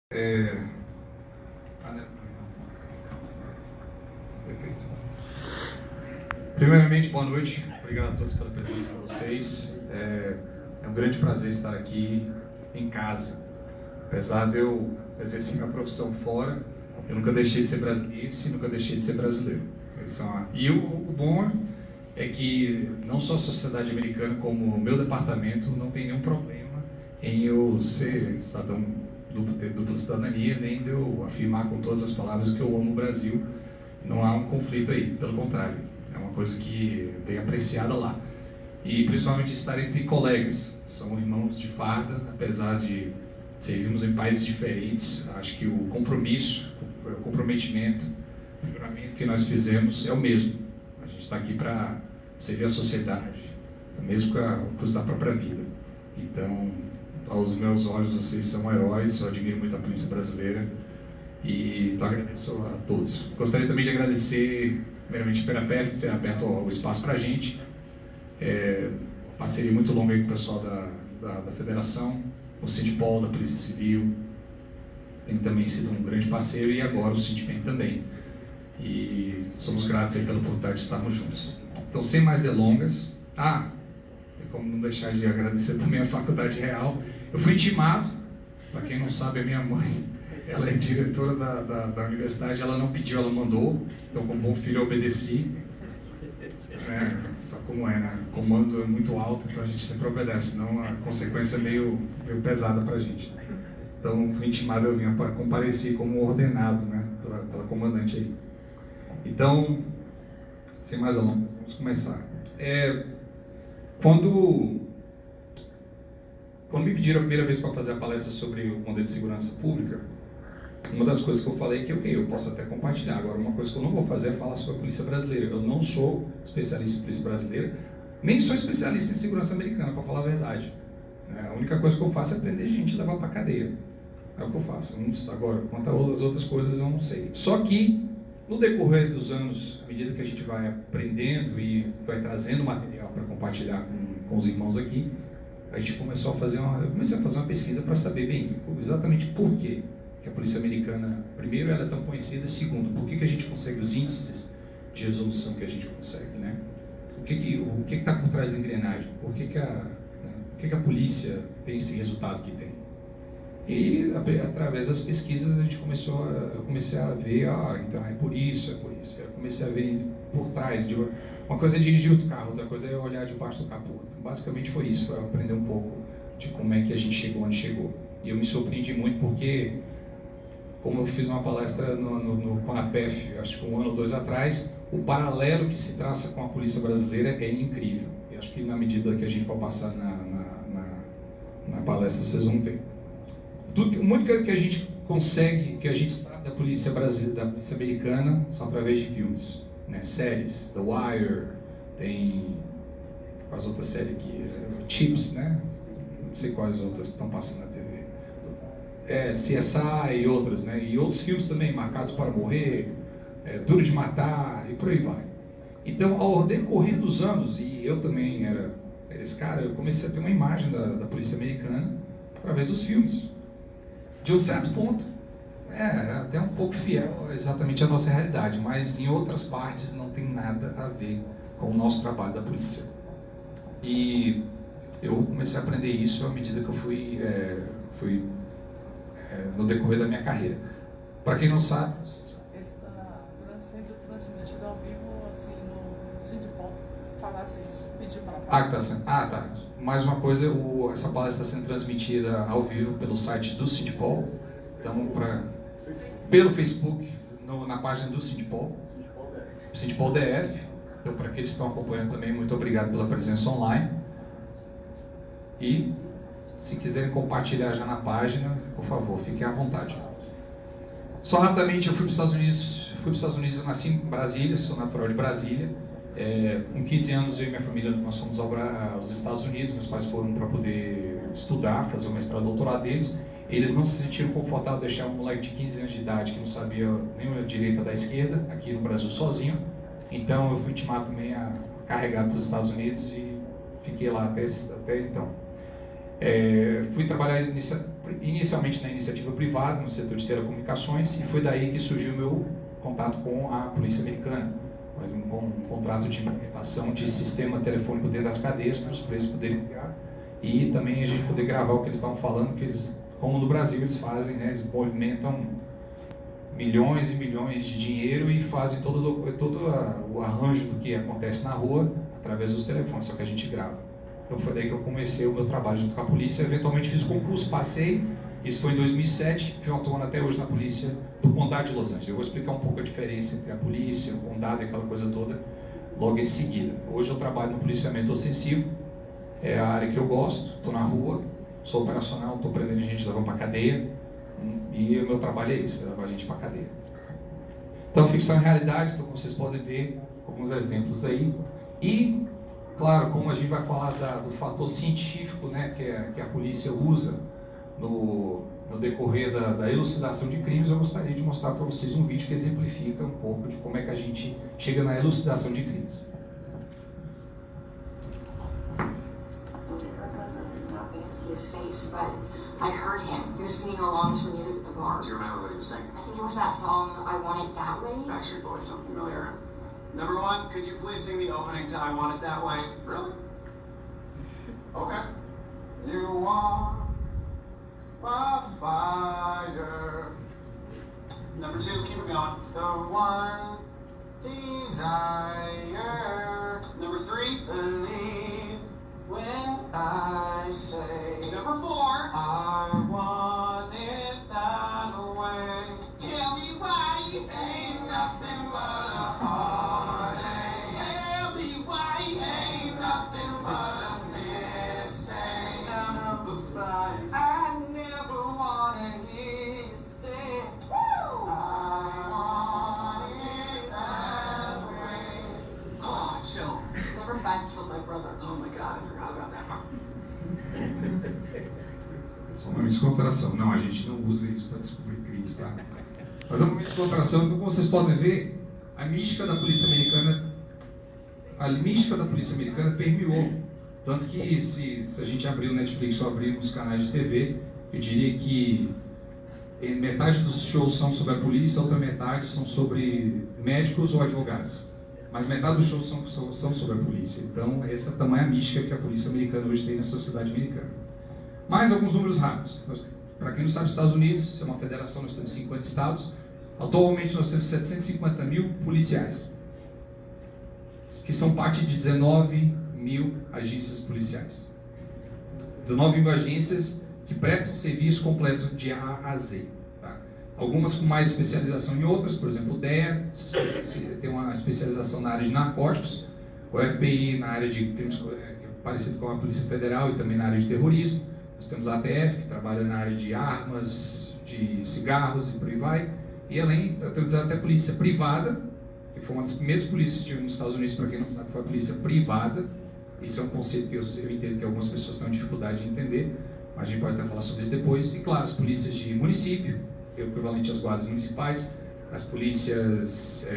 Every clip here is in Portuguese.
É... Primeiramente, boa noite. Obrigado a todos pela presença de vocês. É um grande prazer estar aqui em casa. Apesar de eu exercer minha profissão fora, eu nunca deixei de ser brasileiro e nunca deixei de ser brasileiro. E o bom é que não só a sociedade americana, como o meu departamento, não tem nenhum problema em eu ser cidadão ter dupla cidadania, nem de eu afirmar com todas as palavras que eu amo o Brasil. Não há um conflito aí, pelo contrário, é uma coisa que é bem apreciada lá. E principalmente estar entre colegas, são irmãos de farda, apesar de servirmos em países diferentes. Acho que o compromisso, o comprometimento, o juramento que nós fizemos é o mesmo. A gente está aqui para servir a sociedade, mesmo com o custo da própria vida. Então, aos meus olhos, vocês são heróis. Eu admiro muito a polícia brasileira e então agradeço a todos. Gostaria também de agradecer, primeiramente, por ter aberto o espaço para a gente. Parceria muito longa aí com o pessoal da Federação, o Sindipol, da Polícia Civil, tem também sido um grande parceiro, e agora o Sindipem também. E somos gratos aí pela oportunidade de estarmos juntos. Então, sem mais delongas, tem como não deixar de agradecer também a Faculdade Real. Eu fui intimado, para quem não sabe, a minha mãe, ela é diretora da universidade, ela não pediu, ela mandou, então como bom filho eu obedeci. Só como né? O comando é muito alto, então a gente sempre obedece, senão a consequência é meio pesada para a gente. Então fui intimado, eu vim para comparecer como ordenado, né? pela comandante aí. Então, sem mais delongas, vamos começar. Quando me pediram a primeira vez para fazer a palestra sobre o modelo de segurança pública, uma das coisas que eu falei é que eu posso até compartilhar. Agora, uma coisa que eu não vou fazer é falar sobre a polícia brasileira. Eu não sou especialista em polícia brasileira, nem sou especialista em segurança americana, para falar a verdade. A única coisa que eu faço é prender gente e levar para a cadeia. É o que eu faço. Agora, quanto às outras coisas, eu não sei. Só que, no decorrer dos anos, à medida que a gente vai aprendendo e vai trazendo material para compartilhar com os irmãos aqui, a gente começou a fazer eu comecei a fazer uma pesquisa para saber bem exatamente por quê que a polícia americana, primeiro, ela é tão conhecida, e segundo, por que a gente consegue os índices de resolução que a gente consegue, né? O que está por trás da engrenagem? Por que a polícia tem esse resultado que tem? E através das pesquisas eu comecei a ver, então é por isso. Eu comecei a ver por trás. Uma coisa é dirigir o carro, outra coisa é olhar debaixo do capô. Então, basicamente foi isso, foi aprender um pouco de como é que a gente chegou onde chegou. E eu me surpreendi muito porque, como eu fiz uma palestra no CONAPEF, acho que 1 ano ou 2 atrás, o paralelo que se traça com a polícia brasileira é incrível. E acho que na medida que a gente for passar na palestra, vocês vão ver. Muito que a gente consegue, que a gente sabe da polícia brasileira, da polícia americana, são através de filmes, né? Séries, The Wire, tem quais outras séries aqui, Chips, né? Não sei quais outras que estão passando na TV. CSI e outras, né? E outros filmes também, Marcados para Morrer, Duro de Matar e por aí vai. Então, ao decorrer dos anos, e eu também era esse cara, eu comecei a ter uma imagem da polícia americana através dos filmes. De um certo ponto, até um pouco fiel exatamente à nossa realidade, mas em outras partes não tem nada a ver com o nosso trabalho da polícia. E eu comecei a aprender isso à medida que eu fui no decorrer da minha carreira. Para quem não sabe... Está sendo transmitido ao vivo, assim, no Sindipol, falasse isso, pediu para falar. Tá. Mais uma coisa, essa palestra está sendo transmitida ao vivo pelo site do Sindipol, então pelo Facebook, na página do Sindipol, Sindipol DF. Então, para aqueles que estão acompanhando também, muito obrigado pela presença online. E, se quiserem compartilhar já na página, por favor, fiquem à vontade. Só rapidamente, eu fui para os Estados Unidos, eu nasci em Brasília, sou natural de Brasília. Com 15 anos, eu e minha família, nós fomos aos Estados Unidos. Meus pais foram para poder estudar, fazer o mestrado e doutorado deles. Eles não se sentiram confortáveis de deixar um moleque de 15 anos de idade que não sabia nem a direita da esquerda, aqui no Brasil sozinho. Então eu fui intimado também a carregar para os Estados Unidos e fiquei lá até então. Fui trabalhar inicialmente na iniciativa privada, no setor de telecomunicações, e foi daí que surgiu o meu contato com a polícia americana, com um contrato de implementação de sistema telefônico dentro das cadeias para os presos poderem ligar, e também a gente poder gravar o que eles estavam falando, que eles, como no Brasil eles fazem, né, eles movimentam milhões e milhões de dinheiro e fazem todo o arranjo do que acontece na rua através dos telefones, só que a gente grava. Então foi daí que eu comecei o meu trabalho junto com a polícia, eventualmente fiz o concurso, passei, isso foi em 2007, estou atuando até hoje na polícia do Condado de Los Angeles. Eu vou explicar um pouco a diferença entre a polícia, o condado e aquela coisa toda logo em seguida. Hoje eu trabalho no policiamento ostensivo, é a área que eu gosto, estou na rua, sou operacional, estou prendendo gente, levando para a cadeia, e o meu trabalho é isso, é levar a gente para a cadeia. Então, ficção e realidade, então vocês podem ver alguns exemplos aí. E, claro, como a gente vai falar do fator científico, né, que a polícia usa no decorrer da elucidação de crimes, eu gostaria de mostrar para vocês um vídeo que exemplifica um pouco de como é que a gente chega na elucidação de crimes. His face, but I heard him. He was singing along to the music at the bar. Do you remember what he was singing? I think it was that song, I Want It That Way. Backstreet Boys, sound familiar? Number one, could you please sing the opening to I Want It That Way? Really? Okay. You are my fire. Number two, keep it going. The one desire. Number three, believe when I say. Number four, I want it that way. Tell me why it ain't nothing but a heartache. Tell me why it ain't nothing but a mistake. Out of the fire, I never wanna hear you say, woo! I want it that way. Oh, chills. Number five, killed my brother. Oh my God, I forgot about that. Só uma descontração. Não, a gente não usa isso para descobrir crimes, tá? Mas é uma descontração, então, como vocês podem ver, a mística da polícia americana permeou. Tanto que se a gente abrir o Netflix ou abrir os canais de TV, eu diria que metade dos shows são sobre a polícia, a outra metade são sobre médicos ou advogados. Mas metade dos shows são sobre a polícia. Então, essa também é a mística que a polícia americana hoje tem na sociedade americana. Mais alguns números rápidos. Para quem não sabe, Estados Unidos é uma federação, nós temos 50 estados. Atualmente nós temos 750 mil policiais, que são parte de 19 mil agências policiais. 19 mil agências que prestam serviço completo de A a Z. Tá? Algumas com mais especialização em outras, por exemplo, o DEA tem uma especialização na área de narcóticos, o FBI na área de crimes parecido com a Polícia Federal e também na área de terrorismo. Nós temos a ATF, que trabalha na área de armas, de cigarros e por aí vai. E além, temos até a polícia privada, que foi uma das primeiras polícias nos Estados Unidos, para quem não sabe, foi a polícia privada. Isso é um conceito que eu entendo que algumas pessoas têm dificuldade de entender, mas a gente pode até falar sobre isso depois. E claro, as polícias de município, equivalente às guardas municipais, as polícias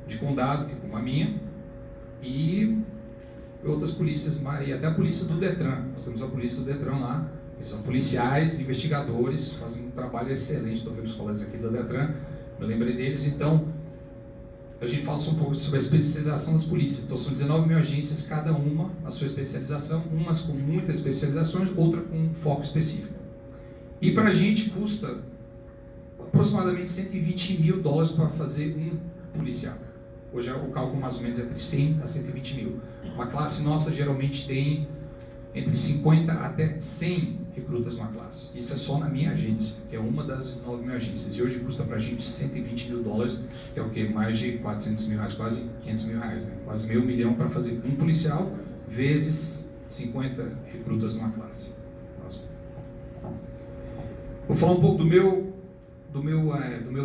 de condado, que é como a minha, e outras polícias, e até a polícia do Detran. Nós temos a polícia do Detran lá, que são policiais, investigadores, fazem um trabalho excelente. Estou vendo os colegas aqui do Detran, me lembrei deles. Então, a gente fala um pouco sobre a especialização das polícias. Então, são 19 mil agências, cada uma a sua especialização, umas com muitas especializações, outra com um foco específico. E para a gente custa aproximadamente 120 mil dólares para fazer um policial. Hoje o cálculo mais ou menos é entre 100 a 120 mil. Uma classe nossa geralmente tem entre 50 até 100 recrutas numa classe. Isso é só na minha agência, que é uma das 19 mil agências. E hoje custa para a gente 120 mil dólares, que é o que? Mais de 400 mil reais, quase 500 mil reais, né? Quase meio milhão para fazer um policial, vezes 50 recrutas numa classe. Nossa. Vou falar um pouco do meu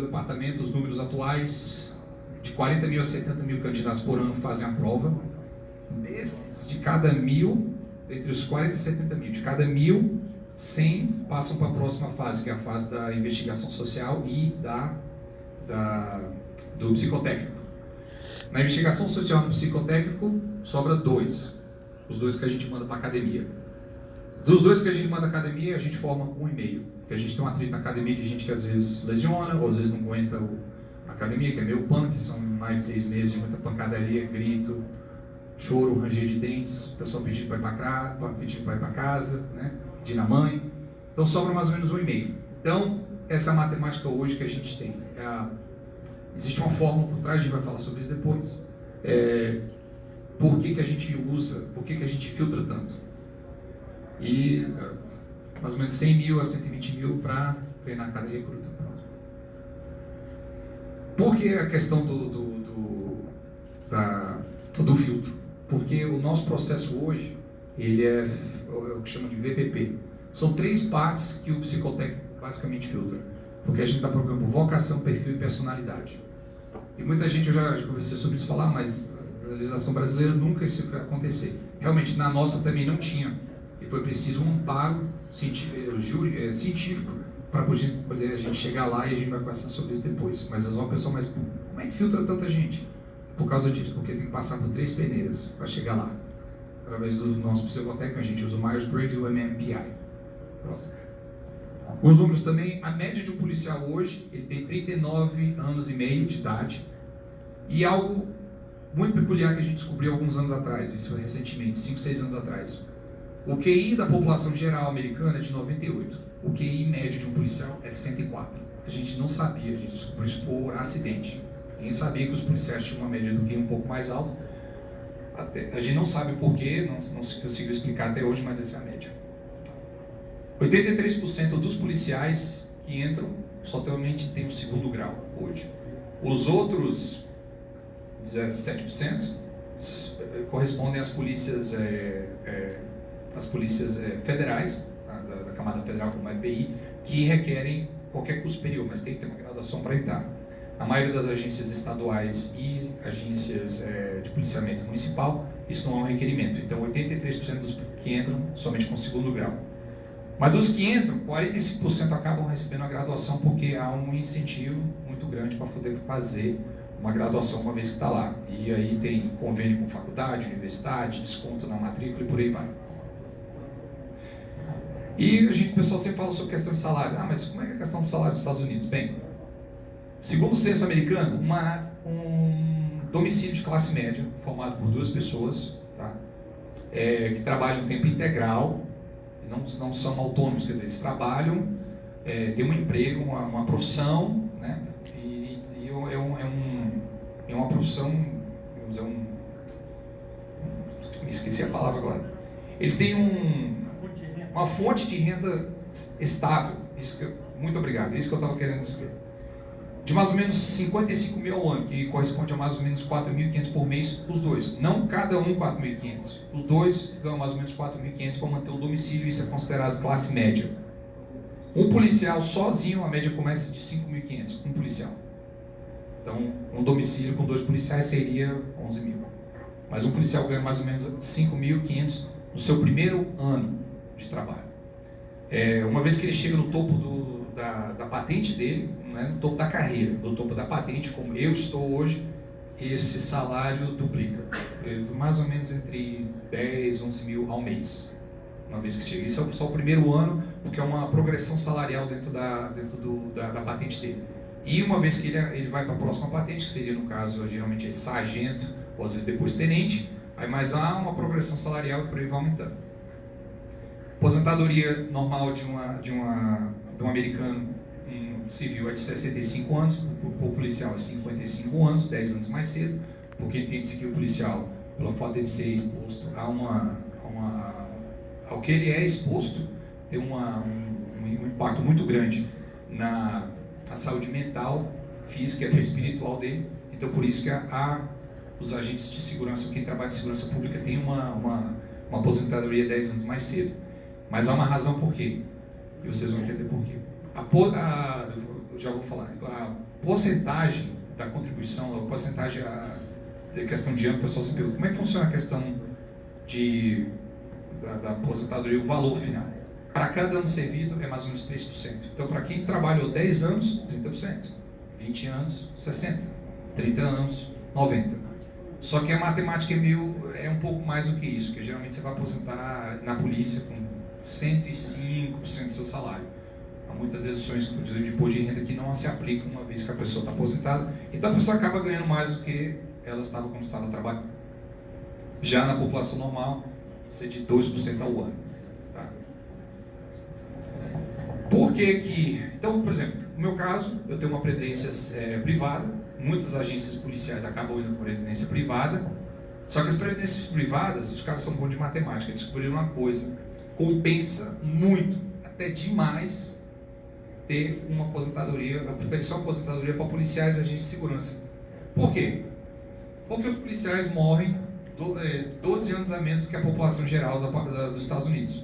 departamento, os números atuais. De 40 mil a 70 mil candidatos por ano fazem a prova. Desses, de cada 1.000, entre os 40 e 70 mil, de cada 1.000, 100 passam para a próxima fase, que é a fase da investigação social e do psicotécnico. Na investigação social e no psicotécnico, sobra 2. Os 2 que a gente manda para a academia. Dos 2 que a gente manda à academia, a gente forma 1,5. Porque a gente tem um atrito na academia de gente que às vezes lesiona, ou às vezes não aguenta a academia, que é meio pano, que são mais de 6 meses de muita pancadaria, grito, choro, ranger de dentes, o pessoal pedindo para ir para casa, né? Pedindo a mãe. Então sobra mais ou menos 1,5. Então, essa é a matemática hoje que a gente tem. Existe uma fórmula por trás, a gente vai falar sobre isso depois. Por que a gente usa, por que a gente filtra tanto? E mais ou menos 100 mil a 120 mil para treinar cada recruta. Por que a questão do filtro? Porque o nosso processo hoje, ele é o que chama de VPP. São 3 partes que o Psicotec basicamente filtra. Porque a gente está procurando vocação, perfil e personalidade. E muita gente, eu já conversei sobre isso, falar, mas a legislação brasileira nunca isso vai acontecer. Realmente, na nossa também não tinha. E foi preciso um amparo científico para poder a gente chegar lá, e a gente vai conversar sobre isso depois. Mas uma pessoa, mas como é que filtra tanta gente? Por causa disso, porque tem que passar por 3 peneiras para chegar lá. Através do nosso Psicotec, a gente usa o Myers-Briggs e o MMPI. Próximo. Os números também, a média de um policial hoje, ele tem 39 anos e meio de idade. E algo muito peculiar que a gente descobriu alguns anos atrás, isso foi recentemente, 5, 6 anos atrás. O QI da população geral americana é de 98. O QI médio de um policial é 104. A gente não sabia, a gente descobriu isso por acidente. Ninguém sabia que os policiais tinham uma média do QI um pouco mais alta. A gente não sabe porquê, não se conseguiu explicar até hoje, mas essa é a média. 83% dos policiais que entram somente têm o 2º grau hoje. Os outros 17% correspondem às polícias federais, da camada federal como a FBI, que requerem qualquer curso superior, mas tem que ter uma graduação para entrar. A maioria das agências estaduais e agências de policiamento municipal, isso não é um requerimento. Então, 83% dos que entram somente com 2º grau. Mas dos que entram, 45% acabam recebendo a graduação porque há um incentivo muito grande para poder fazer uma graduação uma vez que está lá. E aí tem convênio com faculdade, universidade, desconto na matrícula e por aí vai. E o pessoal sempre fala sobre questão de salário. Ah, mas como é que é a questão do salário dos Estados Unidos? Bem, segundo o censo americano, um domicílio de classe média, formado por 2 pessoas, tá? Que trabalham em tempo integral, não são autônomos, quer dizer, eles trabalham, têm um emprego, uma profissão, né? E é uma profissão, vamos dizer, me esqueci a palavra agora. Eles têm uma fonte de renda estável. Muito obrigado, é isso que eu estava querendo dizer. De mais ou menos 55 mil ao ano, que corresponde a mais ou menos 4.500 por mês, os 2. Não cada um 4.500. Os 2 ganham mais ou menos 4.500 para manter o domicílio, isso é considerado classe média. Um policial sozinho, a média começa de 5.500, um policial. Então, um domicílio com 2 policiais seria 11 mil. Mas um policial ganha mais ou menos 5.500 no seu primeiro ano de trabalho. Uma vez que ele chega no topo da patente dele, não é no topo da carreira, no topo da patente, como eu estou hoje, esse salário duplica. Mais ou menos entre 10, 11 mil ao mês, uma vez que chega. Isso é só o primeiro ano, porque é uma progressão salarial dentro da patente dele. E uma vez que ele vai para a próxima patente, que seria no caso, geralmente, sargento, ou às vezes depois tenente, aí mais há uma progressão salarial e por aí vai aumentando. Aposentadoria normal de um americano civil é de 65 anos, o policial é 55 anos, 10 anos mais cedo, porque entende-se que o policial, pela fato de ser exposto ao que ele é exposto, tem um impacto muito grande na saúde mental, física e até espiritual dele. Então, por isso que os agentes de segurança, quem trabalha de segurança pública, tem uma aposentadoria 10 anos mais cedo. Mas há uma razão por quê, e vocês vão entender por quê. Eu já vou falar, a porcentagem da contribuição, a porcentagem, a questão de ano, o pessoal se pergunta, como é que funciona a questão da aposentadoria, o valor final? Para cada ano servido é mais ou menos 3%. Então, para quem trabalhou 10 anos, 30%. 20 anos, 60%. 30 anos, 90%. Só que a matemática é um pouco mais do que isso, porque geralmente você vai aposentar na polícia com 105% do seu salário. Há muitas deduções de imposto de renda que não se aplicam uma vez que a pessoa está aposentada, então a pessoa acaba ganhando mais do que ela estava quando estava trabalhando. Já na população normal, isso é de 2% ao ano. Tá? Por que que... Então, por exemplo, no meu caso, eu tenho uma previdência privada, muitas agências policiais acabam indo por previdência privada, só que as previdências privadas, os caras são bons de matemática, descobriram uma coisa, compensa muito, até demais, ter uma aposentadoria, oferecer uma aposentadoria para policiais e agentes de segurança. Por quê? Porque os policiais morrem 12 anos a menos que a população geral dos Estados Unidos.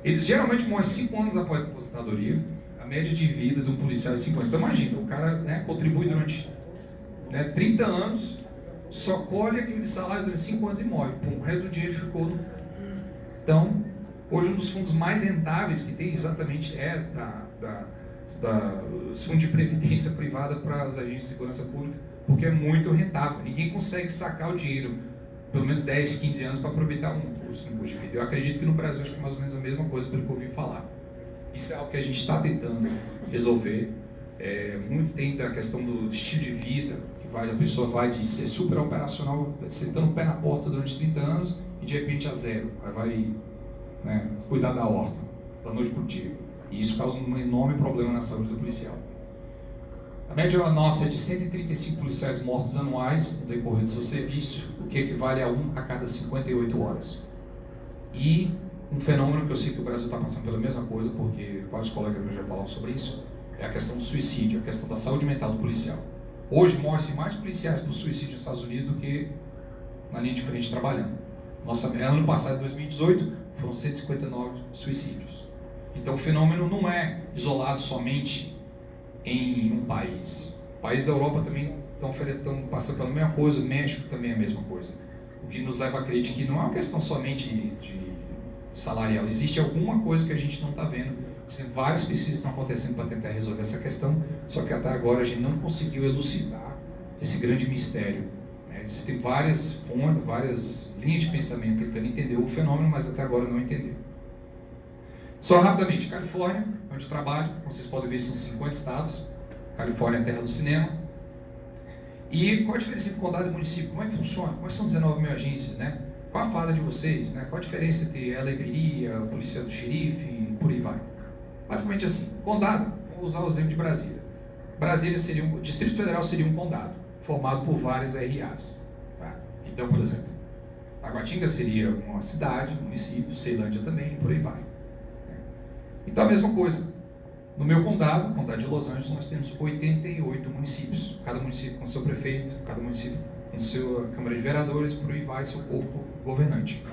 Eles geralmente morrem 5 anos após a aposentadoria. A média de vida de um policial é 5 anos. Então imagina, o cara, né, contribui durante 30 anos, só colhe aquele salário durante 5 anos e morre. Pum, o resto do dinheiro ficou no... Então, hoje um dos fundos mais rentáveis que tem exatamente é os fundos de previdência privada para os agentes de segurança pública, porque é muito rentável. Ninguém consegue sacar o dinheiro, pelo menos 10, 15 anos, para aproveitar um imposto de vida. Eu acredito que no Brasil acho que é mais ou menos a mesma coisa, pelo que eu ouvi falar. Isso é algo que a gente está tentando resolver. Muitos têm a questão do estilo de vida, que a pessoa vai de ser super operacional, sentando o pé na porta durante 30 anos e de repente a zero. Aí vai cuidar da horta, da noite para o dia. E isso causa um enorme problema na saúde do policial. A média nossa é de 135 policiais mortos anuais no decorrer do seu serviço, o que equivale a 1 a cada 58 horas. E um fenômeno que eu sei que o Brasil está passando pela mesma coisa, porque vários colegas já falaram sobre isso, é a questão do suicídio, a questão da saúde mental do policial. Hoje morrem mais policiais por suicídio nos Estados Unidos do que na linha de frente trabalhando. Ano passado, 2018, foram 159 suicídios. Então o fenômeno não é isolado somente em um país. Países da Europa também estão passando pela mesma coisa, o México também é a mesma coisa. O que nos leva a acreditar que não é uma questão somente de salarial, existe alguma coisa que a gente não está vendo. Várias pesquisas estão acontecendo para tentar resolver essa questão, só que até agora a gente não conseguiu elucidar esse grande mistério. Existem várias fontes, várias linhas de pensamento tentando entender o fenômeno, mas até agora não entenderam. Só rapidamente, Califórnia, onde eu trabalho, como vocês podem ver, são 50 estados. Califórnia é a terra do cinema. E qual a diferença entre condado e município? Como é que funciona? Como são 19 mil agências, né? Qual a fala de vocês? Né? Qual a diferença entre a LAPD, a polícia do xerife e por aí vai? Basicamente assim, condado, vamos usar o exemplo de Brasília. O Distrito Federal seria um condado, formado por várias RAs. Tá? Então, por exemplo, Taguatinga seria uma cidade, um município, Ceilândia também, por aí vai. Então, a mesma coisa. No meu condado, o condado de Los Angeles, nós temos 88 municípios. Cada município com seu prefeito, cada município com sua Câmara de Vereadores, por aí vai seu corpo governante.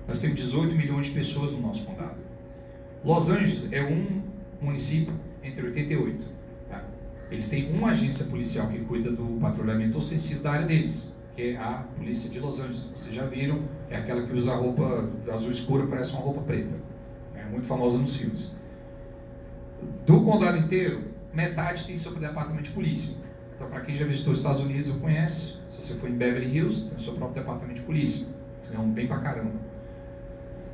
Nós temos 18 milhões de pessoas no nosso condado. Los Angeles é um município entre 88. Tá? Eles têm uma agência policial que cuida do patrulhamento ostensivo da área deles, que é a Polícia de Los Angeles. Vocês já viram, é aquela que usa a roupa azul escura, parece uma roupa preta. É muito famosa nos filmes. Do condado inteiro, metade tem seu departamento de polícia. Então, para quem já visitou os Estados Unidos, eu conheço. Se você for em Beverly Hills, tem o seu próprio departamento de polícia. Vocês ganham bem pra caramba.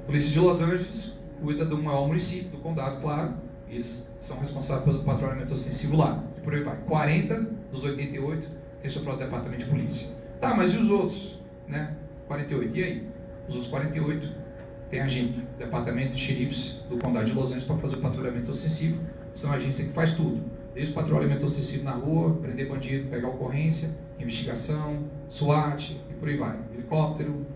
A Polícia de Los Angeles cuida do maior município, do condado, claro. Eles são responsáveis pelo patrulhamento ostensivo lá. Por aí vai. 40 dos 88 tem seu próprio departamento de polícia. Tá, mas e os outros? Né? 48. E aí? Os outros 48 tem agente, departamento de xerifes do condado de Los Angeles para fazer o patrulhamento ostensivo. São a agência que faz tudo. Desde o patrulhamento ostensivo na rua, prender bandido, pegar ocorrência, investigação, SWAT e por aí vai. Helicóptero,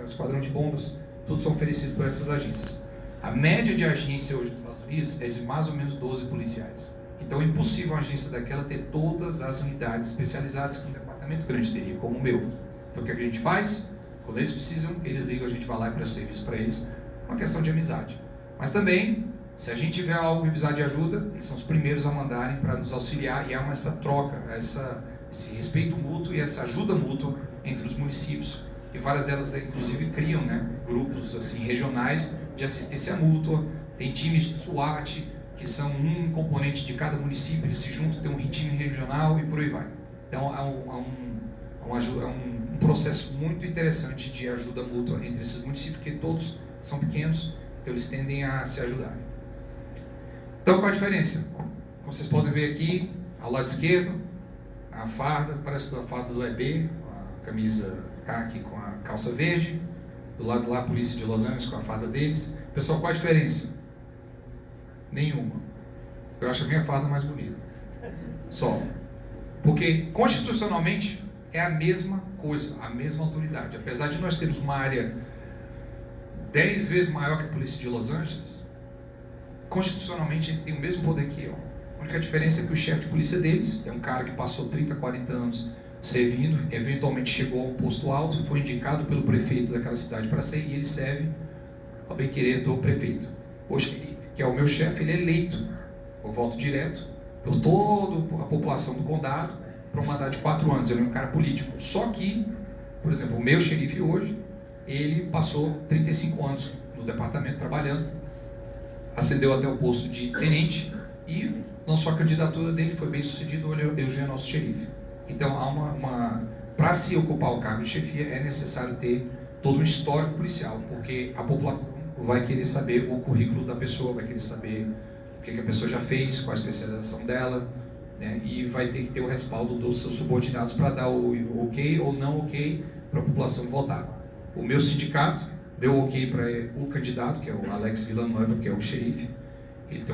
esquadrão de bombas, tudo são oferecidos por essas agências. A média de agência hoje nos Estados Unidos é de mais ou menos 12 policiais. Então é impossível uma agência daquela ter todas as unidades especializadas que um departamento grande teria, como o meu. Então o que a gente faz? Quando eles precisam, eles ligam, a gente vai lá e presta serviço para eles. Uma questão de amizade. Mas também, se a gente tiver algo de amizade e ajuda, eles são os primeiros a mandarem para nos auxiliar, e há essa troca, esse respeito mútuo e essa ajuda mútua entre os municípios. E várias delas, inclusive, criam grupos assim, regionais de assistência mútua. Tem times de SWAT, que são um componente de cada município, eles se juntam, tem um time regional e por aí vai. Então, é um processo muito interessante de ajuda mútua entre esses municípios, porque todos são pequenos Então eles tendem a se ajudar. Então qual a diferença? Como vocês podem ver aqui, ao lado esquerdo, a farda, parece a farda do EB, a camisa caqui com a calça verde. Do lado lá, a polícia de Los Angeles com a farda deles. Pessoal, qual a diferença? Nenhuma. Eu acho a minha farda mais bonita. Só. Porque, constitucionalmente, é a mesma coisa, a mesma autoridade. Apesar de nós termos uma área 10 vezes maior que a polícia de Los Angeles, constitucionalmente ele tem o mesmo poder que eu. A única diferença é que o chefe de polícia deles é um cara que passou 30, 40 anos servindo, eventualmente chegou a um posto alto, foi indicado pelo prefeito daquela cidade para ser, e ele serve ao bem-querer do prefeito. Hoje, que é o meu chefe, ele é eleito por voto direto por toda a população do condado para um mandato de 4 anos. Ele é um cara político. Só que, por exemplo, o meu xerife hoje, ele passou 35 anos no departamento trabalhando, ascendeu até o posto de tenente e lançou a candidatura dele, foi bem sucedido, hoje é nosso xerife. Então, para se ocupar o cargo de chefia, é necessário ter todo um histórico policial, porque a população vai querer saber o currículo da pessoa, vai querer saber o que a pessoa já fez, qual a especialização dela, né? E vai ter que ter o respaldo dos seus subordinados para dar o ok ou não ok para a população votar. O meu sindicato deu ok para o candidato, que é o Alex Villanueva, que é o xerife. Ele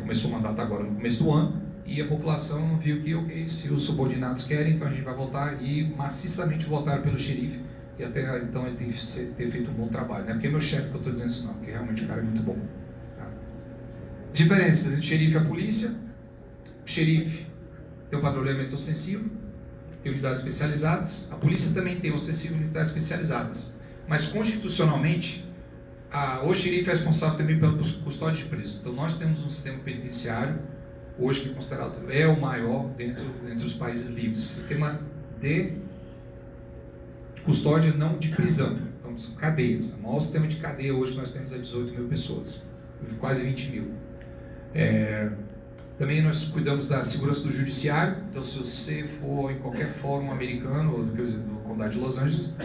começou o mandato agora no começo do ano, e a população viu que, ok, se os subordinados querem, então a gente vai votar, e maciçamente votaram pelo xerife, e até então ele tem que ter feito um bom trabalho. Não é porque é meu chefe que eu estou dizendo isso não, porque realmente o cara é muito bom. Tá? Diferenças entre o xerife e a polícia. O xerife tem um patrulhamento ostensivo, tem unidades especializadas. A polícia também tem ostensivo e unidades especializadas. Mas constitucionalmente, o xerife é responsável também pela custódia de presos. Então nós temos um sistema penitenciário, hoje que é considerado o maior entre os países livres. Sistema de custódia, não de prisão. Então são cadeias. O maior sistema de cadeia hoje que nós temos é 18 mil pessoas, quase 20 mil. Também nós cuidamos da segurança do judiciário. Então se você for em qualquer fórum americano, ou do condado de Los Angeles,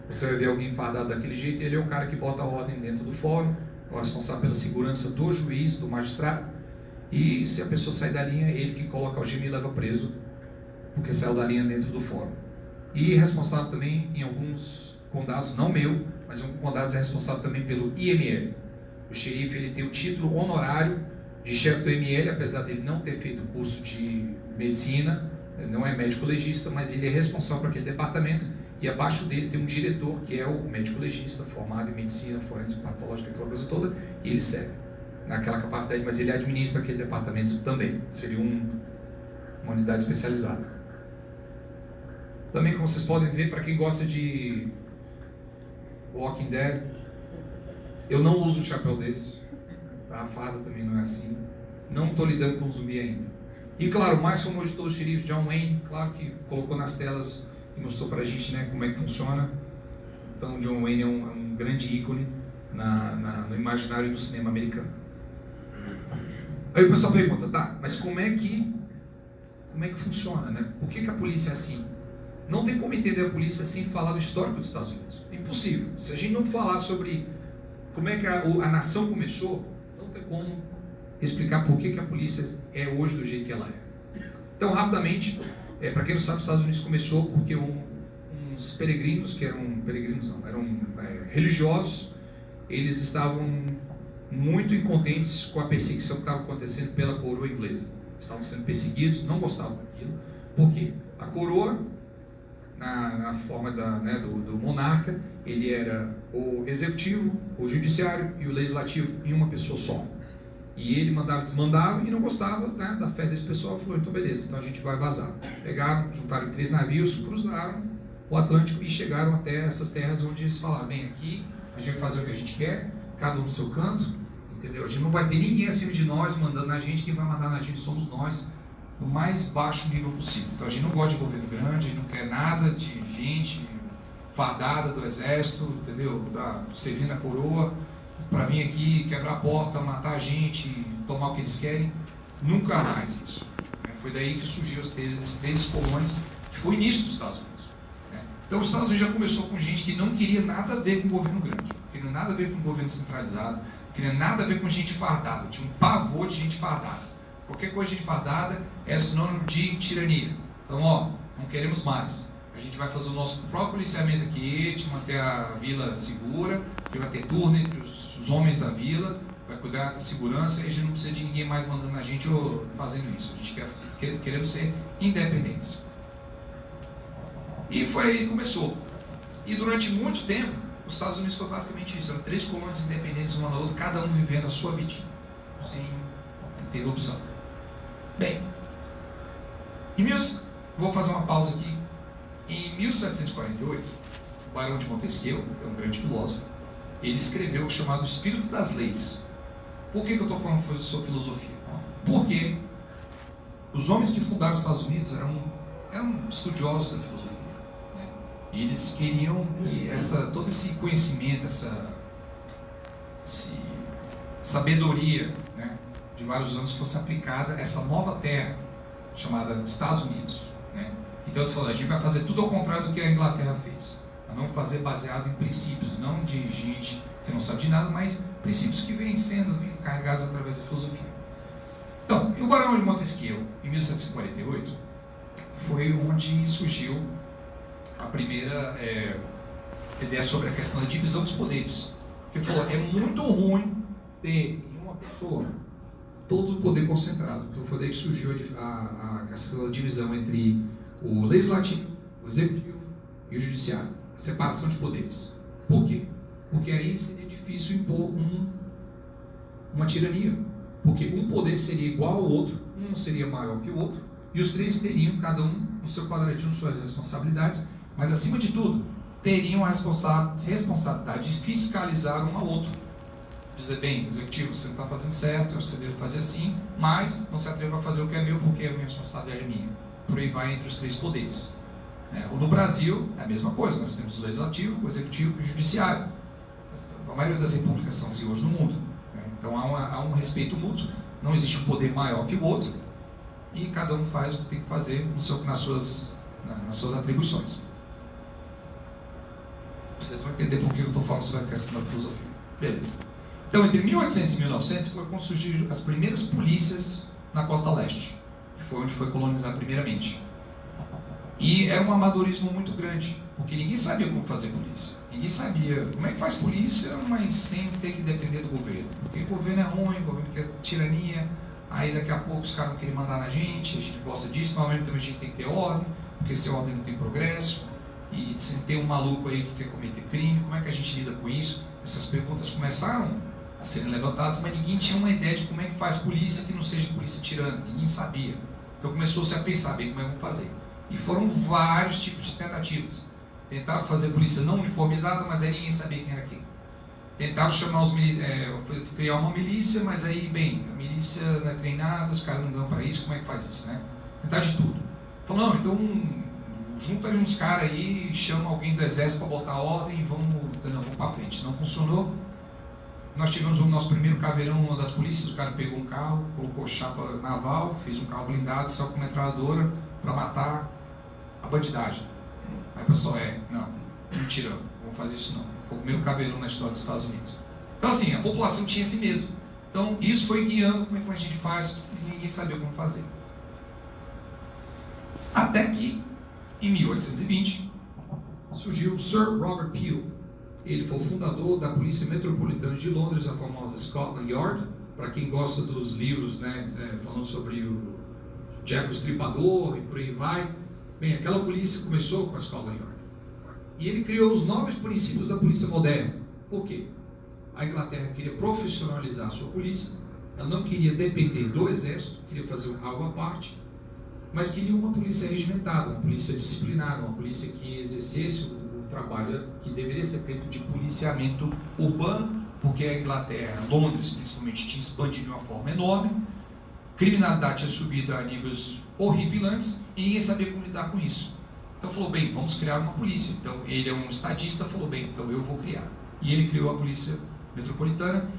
você vai ver alguém fardado daquele jeito, ele é o cara que bota a ordem dentro do fórum, é o responsável pela segurança do juiz, do magistrado, e se a pessoa sai da linha, ele que coloca a algema e leva preso, porque saiu da linha dentro do fórum. E responsável também em alguns condados, não meu, mas em alguns condados é responsável também pelo IML. O xerife ele tem o título honorário de chefe do IML, apesar dele não ter feito curso de medicina, não é médico legista, mas ele é responsável por aquele departamento, e abaixo dele tem um diretor, que é o médico legista, formado em medicina, forense, patológica, aquela coisa toda, e ele serve naquela capacidade, mas ele administra aquele departamento também. Seria uma unidade especializada. Também, como vocês podem ver, para quem gosta de Walking Dead, eu não uso um chapéu desse. A farda também não é assim. Não estou lidando com zumbi ainda. E claro, o mais famoso de todos os xerifes, John Wayne, claro que colocou nas telas e mostrou pra gente, né, como é que funciona. Então John Wayne é um grande ícone no imaginário do cinema americano. Aí o pessoal pergunta, tá, mas como é que funciona, né? Por que a polícia é assim? Não tem como entender a polícia sem falar do histórico dos Estados Unidos. Impossível. Se a gente não falar sobre como é que a nação começou, não tem como explicar por que a polícia é hoje do jeito que ela é. Então, rapidamente, para quem não sabe, os Estados Unidos começou porque uns peregrinos, que eram religiosos, eles estavam muito incontentes com a perseguição que estava acontecendo pela coroa inglesa. Estavam sendo perseguidos, não gostavam daquilo. Por quê? A coroa, na forma do monarca, ele era o executivo, o judiciário e o legislativo em uma pessoa só. E ele desmandava e não gostava, né, da fé desse pessoal. Falou, então beleza, então a gente vai vazar. Pegaram, juntaram 3 navios, cruzaram o Atlântico e chegaram até essas terras onde eles falaram, bem, aqui a gente vai fazer o que a gente quer, cada um no seu canto, entendeu? A gente não vai ter ninguém acima de nós mandando na gente, quem vai mandar na gente somos nós, no mais baixo nível possível. Então a gente não gosta de governo grande, a gente não quer nada de gente fardada do exército, entendeu? Servindo a coroa, para vir aqui, quebrar a porta, matar a gente, tomar o que eles querem. Nunca mais isso. Foi daí que surgiu as 13 colônias, que foi o início dos Estados Unidos. Então os Estados Unidos já começou com gente que não queria nada a ver com o governo grande, que não nada a ver com o governo centralizado, queria nada a ver com gente fardada, tinha um pavor de gente fardada. Qualquer coisa de gente fardada é sinônimo de tirania. Então, ó, não queremos mais. A gente vai fazer o nosso próprio policiamento aqui, de manter a vila segura, que vai ter turno entre os homens da vila, vai cuidar da segurança, e a gente não precisa de ninguém mais mandando a gente ou fazendo isso. A gente queremos ser independentes. E foi aí que começou. E durante muito tempo, os Estados Unidos foi basicamente isso. Eram 3 colônias independentes uma na outra, cada um vivendo a sua vida, sem interrupção. Bem, vou fazer uma pausa aqui. Em 1748, o Barão de Montesquieu, que é um grande filósofo, ele escreveu o chamado Espírito das Leis. Por que eu estou falando sobre filosofia? Porque os homens que fundaram os Estados Unidos eram estudiosos da filosofia. E eles queriam que todo esse conhecimento, essa sabedoria, né, de vários anos fosse aplicada a essa nova terra chamada Estados Unidos. Né? Então eles falaram, a gente vai fazer tudo ao contrário do que a Inglaterra fez. Nós vamos fazer baseado em princípios, não de gente que não sabe de nada, mas princípios que vêm sendo carregados através da filosofia. Então, o Barão de Montesquieu, em 1748, foi onde surgiu a primeira ideia sobre a questão da divisão dos poderes. Ele falou, é muito ruim ter em uma pessoa todo o poder concentrado. Então foi daí que surgiu essa divisão entre o legislativo, o executivo e o judiciário. A separação de poderes. Por quê? Porque aí seria difícil impor uma tirania. Porque um poder seria igual ao outro, um seria maior que o outro, e os 3 teriam, cada um no seu quadradinho, suas responsabilidades, mas acima de tudo, teriam a responsabilidade de fiscalizar um ao outro. Dizer, bem, executivo, você não está fazendo certo, você deve fazer assim, mas não se atreva a fazer o que é meu, porque a minha responsabilidade é minha. Por aí vai entre os 3 poderes. No Brasil, é a mesma coisa, nós temos o legislativo, o executivo e o judiciário. A maioria das repúblicas são assim hoje no mundo. Então há um respeito mútuo, não existe um poder maior que o outro, e cada um faz o que tem que fazer nas suas atribuições. Vocês vão entender por que eu estou falando sobre a questão da filosofia. Beleza. Então, entre 1800 e 1900, foi quando surgiram as primeiras polícias na costa leste, que foi onde foi colonizada primeiramente. E era um amadorismo muito grande, porque ninguém sabia como fazer polícia. Ninguém sabia como é que faz polícia, mas sem ter que depender do governo. Porque o governo é ruim, o governo quer tirania, aí daqui a pouco os caras não querem mandar na gente, a gente gosta disso, mas ao mesmo tempo a gente tem que ter ordem, porque sem ordem não tem progresso. E se tem um maluco aí que quer cometer crime, como é que a gente lida com isso? Essas perguntas começaram a serem levantadas, mas ninguém tinha uma ideia de como é que faz polícia que não seja polícia tirana, ninguém sabia. Então começou-se a pensar bem como é que vamos fazer. E foram vários tipos de tentativas. Tentaram fazer polícia não uniformizada, mas aí ninguém sabia quem era quem. Tentaram chamar criar uma milícia, mas aí, bem, a milícia não é treinada, os caras não dão para isso, como é que faz isso, né? Tentar de tudo. Falou, não, então junta ali uns caras aí, chama alguém do exército para botar ordem e vamos para frente. Não funcionou. Nós tivemos o nosso primeiro caveirão, uma das polícias, o cara pegou um carro, colocou chapa naval, fez um carro blindado, saiu com uma metralhadora para matar a bandidagem. Aí o pessoal, não, mentira, não vamos fazer isso não. Foi o primeiro caveirão na história dos Estados Unidos. Então assim, a população tinha esse medo. Então isso foi guiando como é que a gente faz, e ninguém sabia como fazer. Até que, em 1820, surgiu Sir Robert Peel. Ele foi o fundador da Polícia Metropolitana de Londres, a famosa Scotland Yard. Para quem gosta dos livros, falando sobre o Jack o Estripador e por aí vai. Bem, aquela polícia começou com a Scotland Yard. E ele criou os 9 princípios da polícia moderna. Por quê? A Inglaterra queria profissionalizar a sua polícia, ela não queria depender do exército, queria fazer algo à parte, mas queria uma polícia regimentada, uma polícia disciplinada, uma polícia que exercesse o trabalho que deveria ser feito de policiamento urbano, porque a Inglaterra, Londres principalmente, tinha expandido de uma forma enorme, criminalidade tinha subido a níveis horripilantes e ninguém sabia como lidar com isso. Então falou, bem, vamos criar uma polícia. Então ele é um estadista, falou, bem, então eu vou criar. E ele criou a Polícia Metropolitana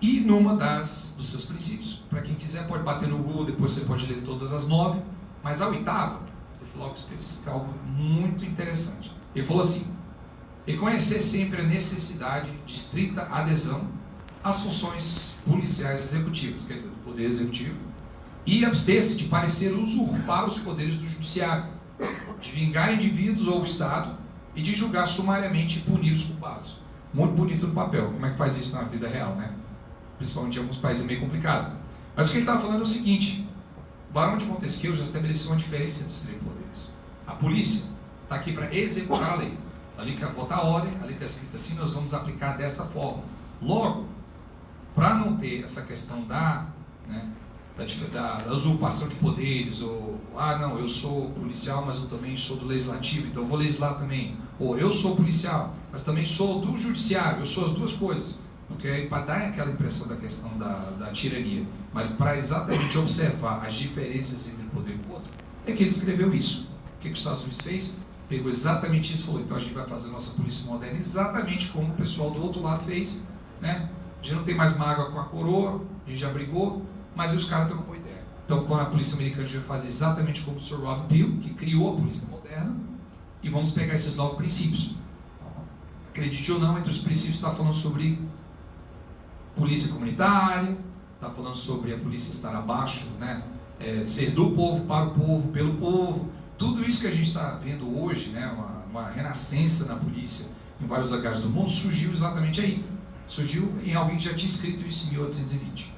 e numa dos seus princípios, para quem quiser pode bater no Google, depois você pode ler todas as 9, mas a 8ª, ele falou algo muito interessante. Ele falou assim, reconhecer sempre a necessidade de estrita adesão as funções policiais executivas, quer dizer, do Poder Executivo, e abster-se de parecer usurpar os poderes do Judiciário, de vingar indivíduos ou o Estado e de julgar sumariamente e punir os culpados. Muito bonito no papel. Como é que faz isso na vida real, né? Principalmente em alguns países é meio complicado. Mas o que ele estava falando é o seguinte: o Barão de Montesquieu já estabeleceu uma diferença entre os três poderes. A polícia está aqui para executar a lei. Ali quer botar a ordem, a lei está escrita assim, nós vamos aplicar dessa forma. Logo, para não ter essa questão da usurpação de poderes, ou, não, eu sou policial, mas eu também sou do legislativo, então eu vou legislar também. Ou eu sou policial, mas também sou do judiciário, eu sou as duas coisas. Porque aí para dar aquela impressão da questão da tirania, mas para exatamente observar as diferenças entre um poder e o outro, é que ele escreveu isso. O que os Estados Unidos fez? Pegou exatamente isso e falou: então a gente vai fazer a nossa polícia moderna exatamente como o pessoal do outro lado fez, né? A gente não tem mais mágoa com a coroa, a gente já brigou, mas aí os caras estão com uma ideia. Então, com a polícia americana, a gente vai fazer exatamente como o Sir Robert Peel, que criou a polícia moderna, e vamos pegar esses 9 princípios. Acredite ou não, entre os princípios está falando sobre polícia comunitária, está falando sobre a polícia estar abaixo, né? Ser do povo, para o povo, pelo povo. Tudo isso que a gente está vendo hoje, né? Uma renascença na polícia em vários lugares do mundo, surgiu exatamente aí. Surgiu em alguém que já tinha escrito isso em 1820.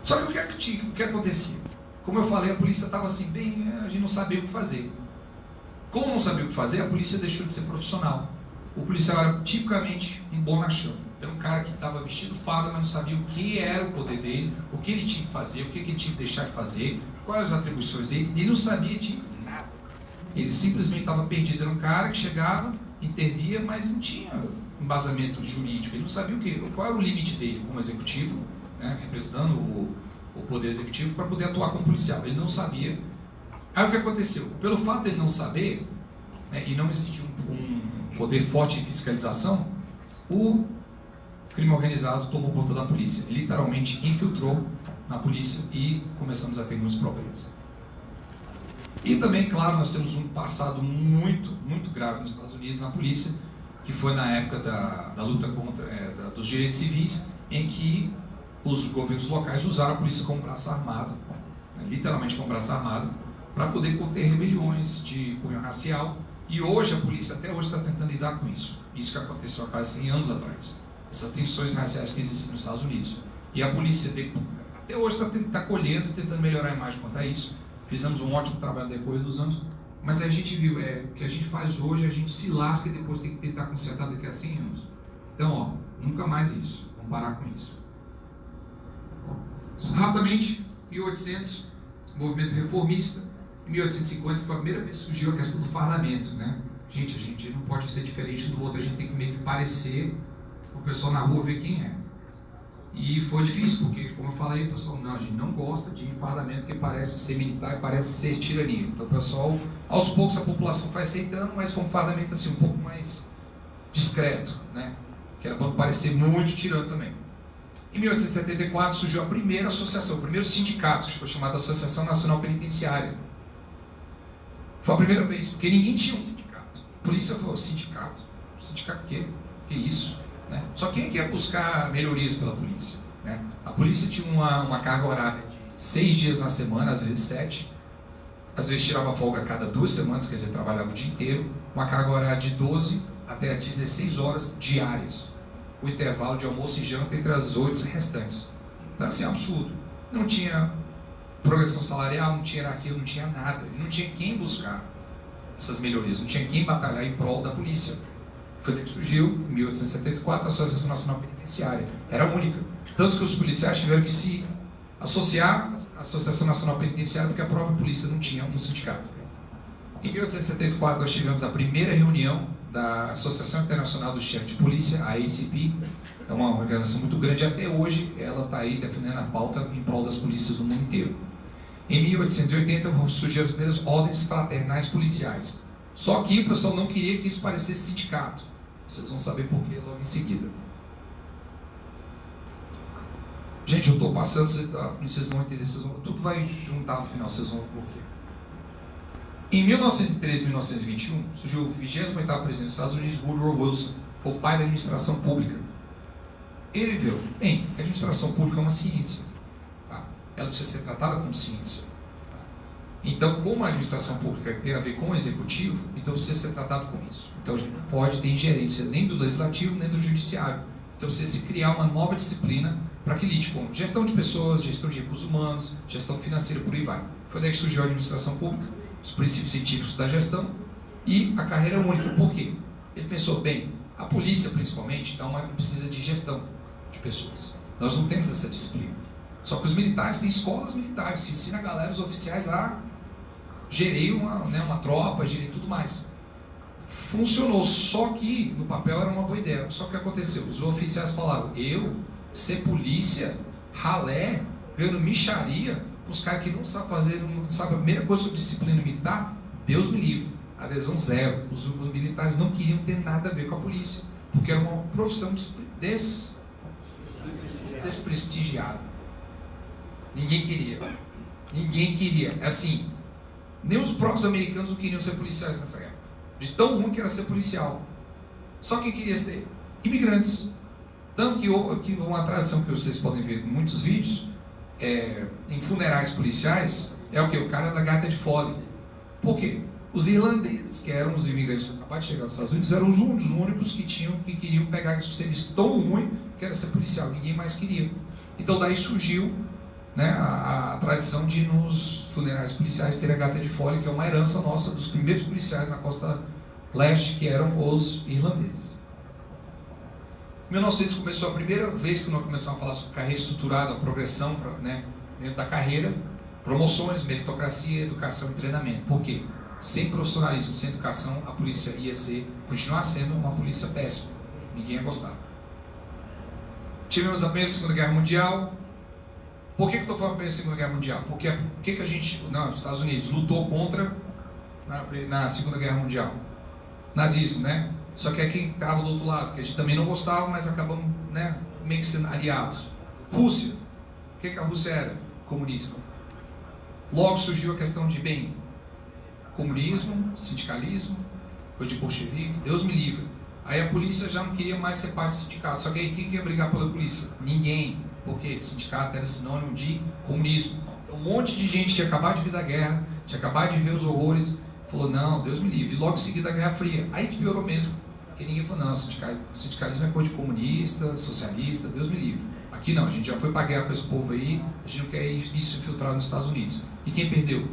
Só que o que acontecia? Como eu falei, a polícia estava assim, a gente não sabia o que fazer. Como não sabia o que fazer, a polícia deixou de ser profissional. O policial era tipicamente um bonachão. Era um cara que estava vestido farda, mas não sabia o que era o poder dele, o que ele tinha que fazer, o que ele tinha que deixar de fazer, quais as atribuições dele. Ele não sabia de nada. Ele simplesmente estava perdido. Era um cara que chegava, intervia, mas não tinha embasamento jurídico. Ele não sabia qual era o limite dele como executivo, né, representando o poder executivo, para poder atuar como policial. Ele não sabia. Aí o que aconteceu? Pelo fato de ele não saber, né, e não existir um poder forte de fiscalização, o crime organizado tomou conta da polícia. Ele literalmente infiltrou na polícia e começamos a ter muitos problemas. E também, claro, nós temos um passado muito, muito grave nos Estados Unidos na polícia, que foi na época da luta contra dos direitos civis, em que os governos locais usaram a polícia como braço armado, né, literalmente como braço armado, para poder conter rebeliões de cunho racial. E hoje a polícia até hoje está tentando lidar com isso. Isso que aconteceu há quase 100 anos atrás. Essas tensões raciais que existem nos Estados Unidos. E a polícia até hoje está colhendo e tentando melhorar a imagem quanto a isso. Fizemos um ótimo trabalho no decorrer dos anos. Mas a gente viu, o que a gente faz hoje, a gente se lasca e depois tem que tentar consertar daqui a 100 anos. Então, nunca mais isso. Vamos parar com isso. Rapidamente, 1800, movimento reformista. Em 1850 foi a primeira vez que surgiu a questão do parlamento, né? Gente, a gente não pode ser diferente do outro, a gente tem que meio que parecer o pessoal na rua ver quem é. E foi difícil, porque, como eu falei, o pessoal, a gente não gosta de parlamento que parece ser militar e parece ser tirania. Então, o pessoal, aos poucos a população foi aceitando, mas foi um parlamento assim, um pouco mais discreto, né? Que era para não parecer muito tirano também. Em 1874 surgiu a primeira associação, o primeiro sindicato, que foi chamado Associação Nacional Penitenciária. Foi a primeira vez, porque ninguém tinha um sindicato. A polícia falou: sindicato? Sindicato o quê? Que isso? Né? Só quem é que ia buscar melhorias pela polícia? Né? A polícia tinha uma carga horária de 6 dias na semana, às vezes 7. Às vezes tirava folga a cada 2 semanas, quer dizer, trabalhava o dia inteiro. Uma carga horária de 12 até 16 horas diárias. O intervalo de almoço e janta entre as 8 restantes. Então, assim, absurdo. Não tinha progressão salarial, não tinha hierarquia, não tinha nada. E não tinha quem buscar essas melhorias, não tinha quem batalhar em prol da polícia. Foi daí que surgiu, em 1874, a Associação Nacional Penitenciária. Era a única. Tanto que os policiais tiveram que se associar à Associação Nacional Penitenciária, porque a própria polícia não tinha um sindicato. Em 1874, nós tivemos a primeira reunião da Associação Internacional do Chefes de Polícia, a ACP. É uma organização muito grande, e até hoje ela está aí defendendo a pauta em prol das polícias do mundo inteiro. Em 1880 surgiram as primeiras ordens fraternais policiais. Só que o pessoal não queria que isso parecesse sindicato. Vocês vão saber por que logo em seguida. Gente, eu estou passando, vocês vão entender, tudo vai juntar no final, vocês vão ver por quê. Em 1913 e 1921, surgiu o 28º presidente dos Estados Unidos, Woodrow Wilson, foi o pai da administração pública. Ele viu, bem, a administração pública é uma ciência, tá? Ela precisa ser tratada como ciência. Tá? Então, como a administração pública tem a ver com o executivo, então precisa ser tratado com isso. Então, a gente não pode ter ingerência nem do legislativo, nem do judiciário. Então, precisa se criar uma nova disciplina para que lide com gestão de pessoas, gestão de recursos humanos, gestão financeira, por aí vai. Foi daí que surgiu a administração pública, os princípios científicos da gestão e a carreira única. Por quê? Ele pensou, bem, a polícia principalmente precisa de gestão de pessoas. Nós não temos essa disciplina. Só que os militares têm escolas militares que ensinam a galera, os oficiais, a gerir uma tropa, gerir tudo mais. Funcionou, só que no papel era uma boa ideia. Só que o que aconteceu? Os oficiais falaram, ser polícia, ralé, ganhando mixaria, os caras que não sabem fazer, não sabem a primeira coisa sobre disciplina militar, Deus me livre, adesão zero. Os militares não queriam ter nada a ver com a polícia, porque era uma profissão desprestigiada. Ninguém queria. Assim, nem os próprios americanos não queriam ser policiais nessa época, de tão ruim que era ser policial. Só quem queria ser? Imigrantes. Tanto que uma tradição que vocês podem ver em muitos vídeos, em funerais policiais, é o que? O cara da gaita de fole. Por quê? Os irlandeses, que eram os imigrantes que acabaram de chegar nos Estados Unidos, eram os únicos que queriam pegar esse serviço tão ruim que era ser policial. Ninguém mais queria. Então daí surgiu, né, a tradição de nos funerais policiais ter a gaita de fole, que é uma herança nossa dos primeiros policiais na costa leste, que eram os irlandeses. Em 1900 começou a primeira vez que nós começamos a falar sobre carreira estruturada, progressão, né, dentro da carreira, promoções, meritocracia, educação e treinamento. Por quê? Sem profissionalismo, sem educação, a polícia ia continuar sendo uma polícia péssima. Ninguém ia gostar. Tivemos a Primeira e Segunda Guerra Mundial. Por que eu estou falando da Primeira e Segunda Guerra Mundial? Porque que a gente, os Estados Unidos, lutou contra na Segunda Guerra Mundial? Nazismo, né? Só que é quem estava do outro lado, que a gente também não gostava, mas acabamos, né, meio que sendo aliados. Rússia. O que a Rússia era? Comunista. Logo surgiu a questão de, comunismo, sindicalismo, coisa de bolchevique, Deus me livre. Aí a polícia já não queria mais ser parte do sindicato. Só que aí quem ia brigar pela polícia? Ninguém. Porque sindicato era sinônimo de comunismo. Então, um monte de gente que tinha acabado de vir da guerra, tinha acabado de ver os horrores, falou, não, Deus me livre. E logo em seguida a Guerra Fria. Aí que piorou mesmo. Porque ninguém falou, não, sindicalismo é coisa de comunista, socialista, Deus me livre. Aqui não, a gente já foi pra guerra com esse povo aí, a gente não quer isso infiltrado nos Estados Unidos. E quem perdeu?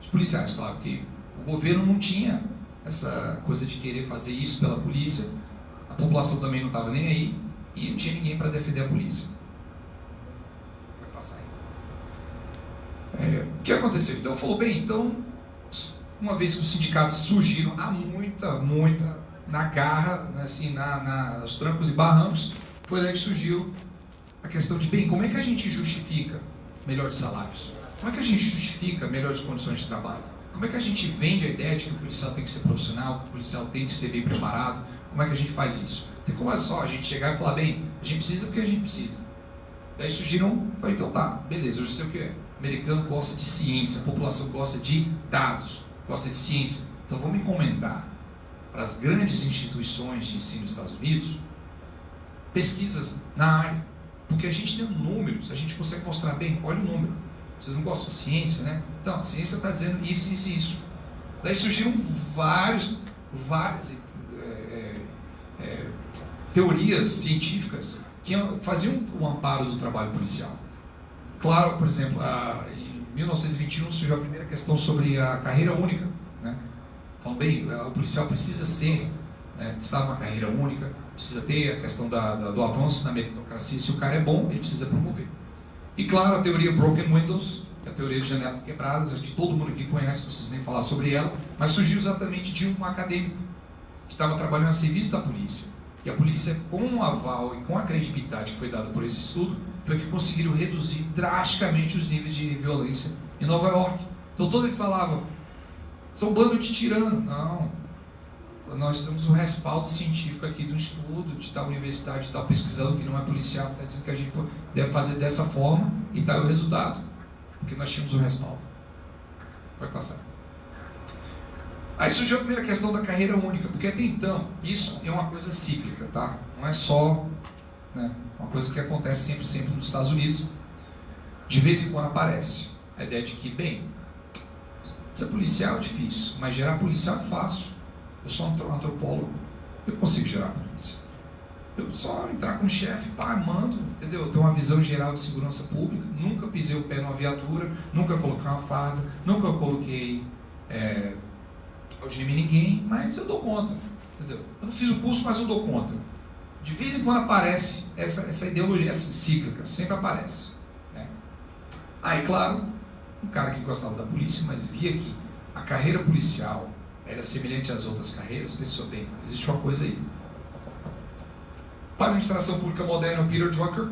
Os policiais, claro, porque o governo não tinha essa coisa de querer fazer isso pela polícia, a população também não estava nem aí, e não tinha ninguém para defender a polícia. Vai passar aí. O que aconteceu? Então, falou, uma vez que os sindicatos surgiram, há muita, na garra, assim, nos trancos e barrancos, foi lá que surgiu a questão de, como é que a gente justifica melhores salários? Como é que a gente justifica melhores condições de trabalho? Como é que a gente vende a ideia de que o policial tem que ser profissional, que o policial tem que ser bem preparado? Como é que a gente faz isso? Tem como é só a gente chegar e falar, a gente precisa porque a gente precisa. Daí surgiram, falei, então tá, beleza, eu já sei o que é. O americano gosta de ciência, a população gosta de dados, gosta de ciência. Então vamos encomendar para as grandes instituições de ensino dos Estados Unidos pesquisas na área. Porque a gente tem números, a gente consegue mostrar olha o número. Vocês não gostam de ciência, né? Então, a ciência está dizendo isso, isso e isso. Daí surgiram várias teorias científicas que faziam o amparo do trabalho policial. Claro, por exemplo, em 1921 surgiu a primeira questão sobre a carreira única, né? Falando o policial precisa estar numa carreira única, precisa ter a questão do avanço na meritocracia. Se o cara é bom, ele precisa promover. E claro, a teoria Broken Windows, que é a teoria de janelas quebradas, que todo mundo aqui conhece, não preciso nem falar sobre ela, mas surgiu exatamente de um acadêmico que estava trabalhando a serviço da polícia. E a polícia, com o aval e com a credibilidade que foi dada por esse estudo, foi que conseguiram reduzir drasticamente os níveis de violência em Nova York. Então todo ele falava, são um bando de tirano. Não, nós temos um respaldo científico aqui do estudo, de tal universidade, de tal pesquisando, que não é policial, está dizendo que a gente deve fazer dessa forma e tal o resultado, porque nós tínhamos um respaldo. Vai passar. Aí surgiu a primeira questão da carreira única, porque até então, isso é uma coisa cíclica, tá? Não é só, né? Uma coisa que acontece sempre nos Estados Unidos. De vez em quando aparece a ideia de que, bem, ser policial é difícil, mas gerar policial é fácil. Eu sou um antropólogo, eu consigo gerar polícia. Eu só entrar com o chefe, mando, entendeu? Eu tenho uma visão geral de segurança pública, nunca pisei o pé numa viatura, nunca coloquei uma farda, nunca coloquei algema em ninguém, mas eu dou conta, entendeu? Eu não fiz o curso, mas eu dou conta. De vez em quando aparece essa ideologia assim, cíclica, sempre aparece. Né? Aí, claro, um cara que gostava da polícia, mas via que a carreira policial era semelhante às outras carreiras, pensou, bem, existe uma coisa aí. Para a administração pública moderna, o Peter Drucker,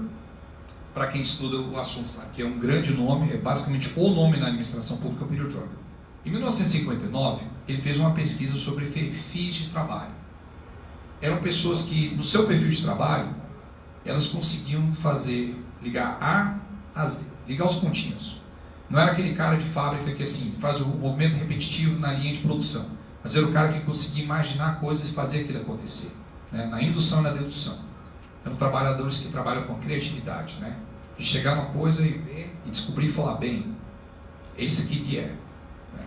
para quem estuda o assunto sabe que é um grande nome, é basicamente o nome na administração pública, o Peter Drucker. Em 1959, ele fez uma pesquisa sobre perfis de trabalho. Eram pessoas que, no seu perfil de trabalho, elas conseguiam ligar A a Z, ligar os pontinhos. Não era aquele cara de fábrica que assim, faz o movimento repetitivo na linha de produção, mas era o cara que conseguia imaginar coisas e fazer aquilo acontecer, né? Na indução e na dedução. Eram trabalhadores que trabalham com criatividade, né? De chegar numa coisa e ver e descobrir e falar, bem, é isso aqui que é. Né?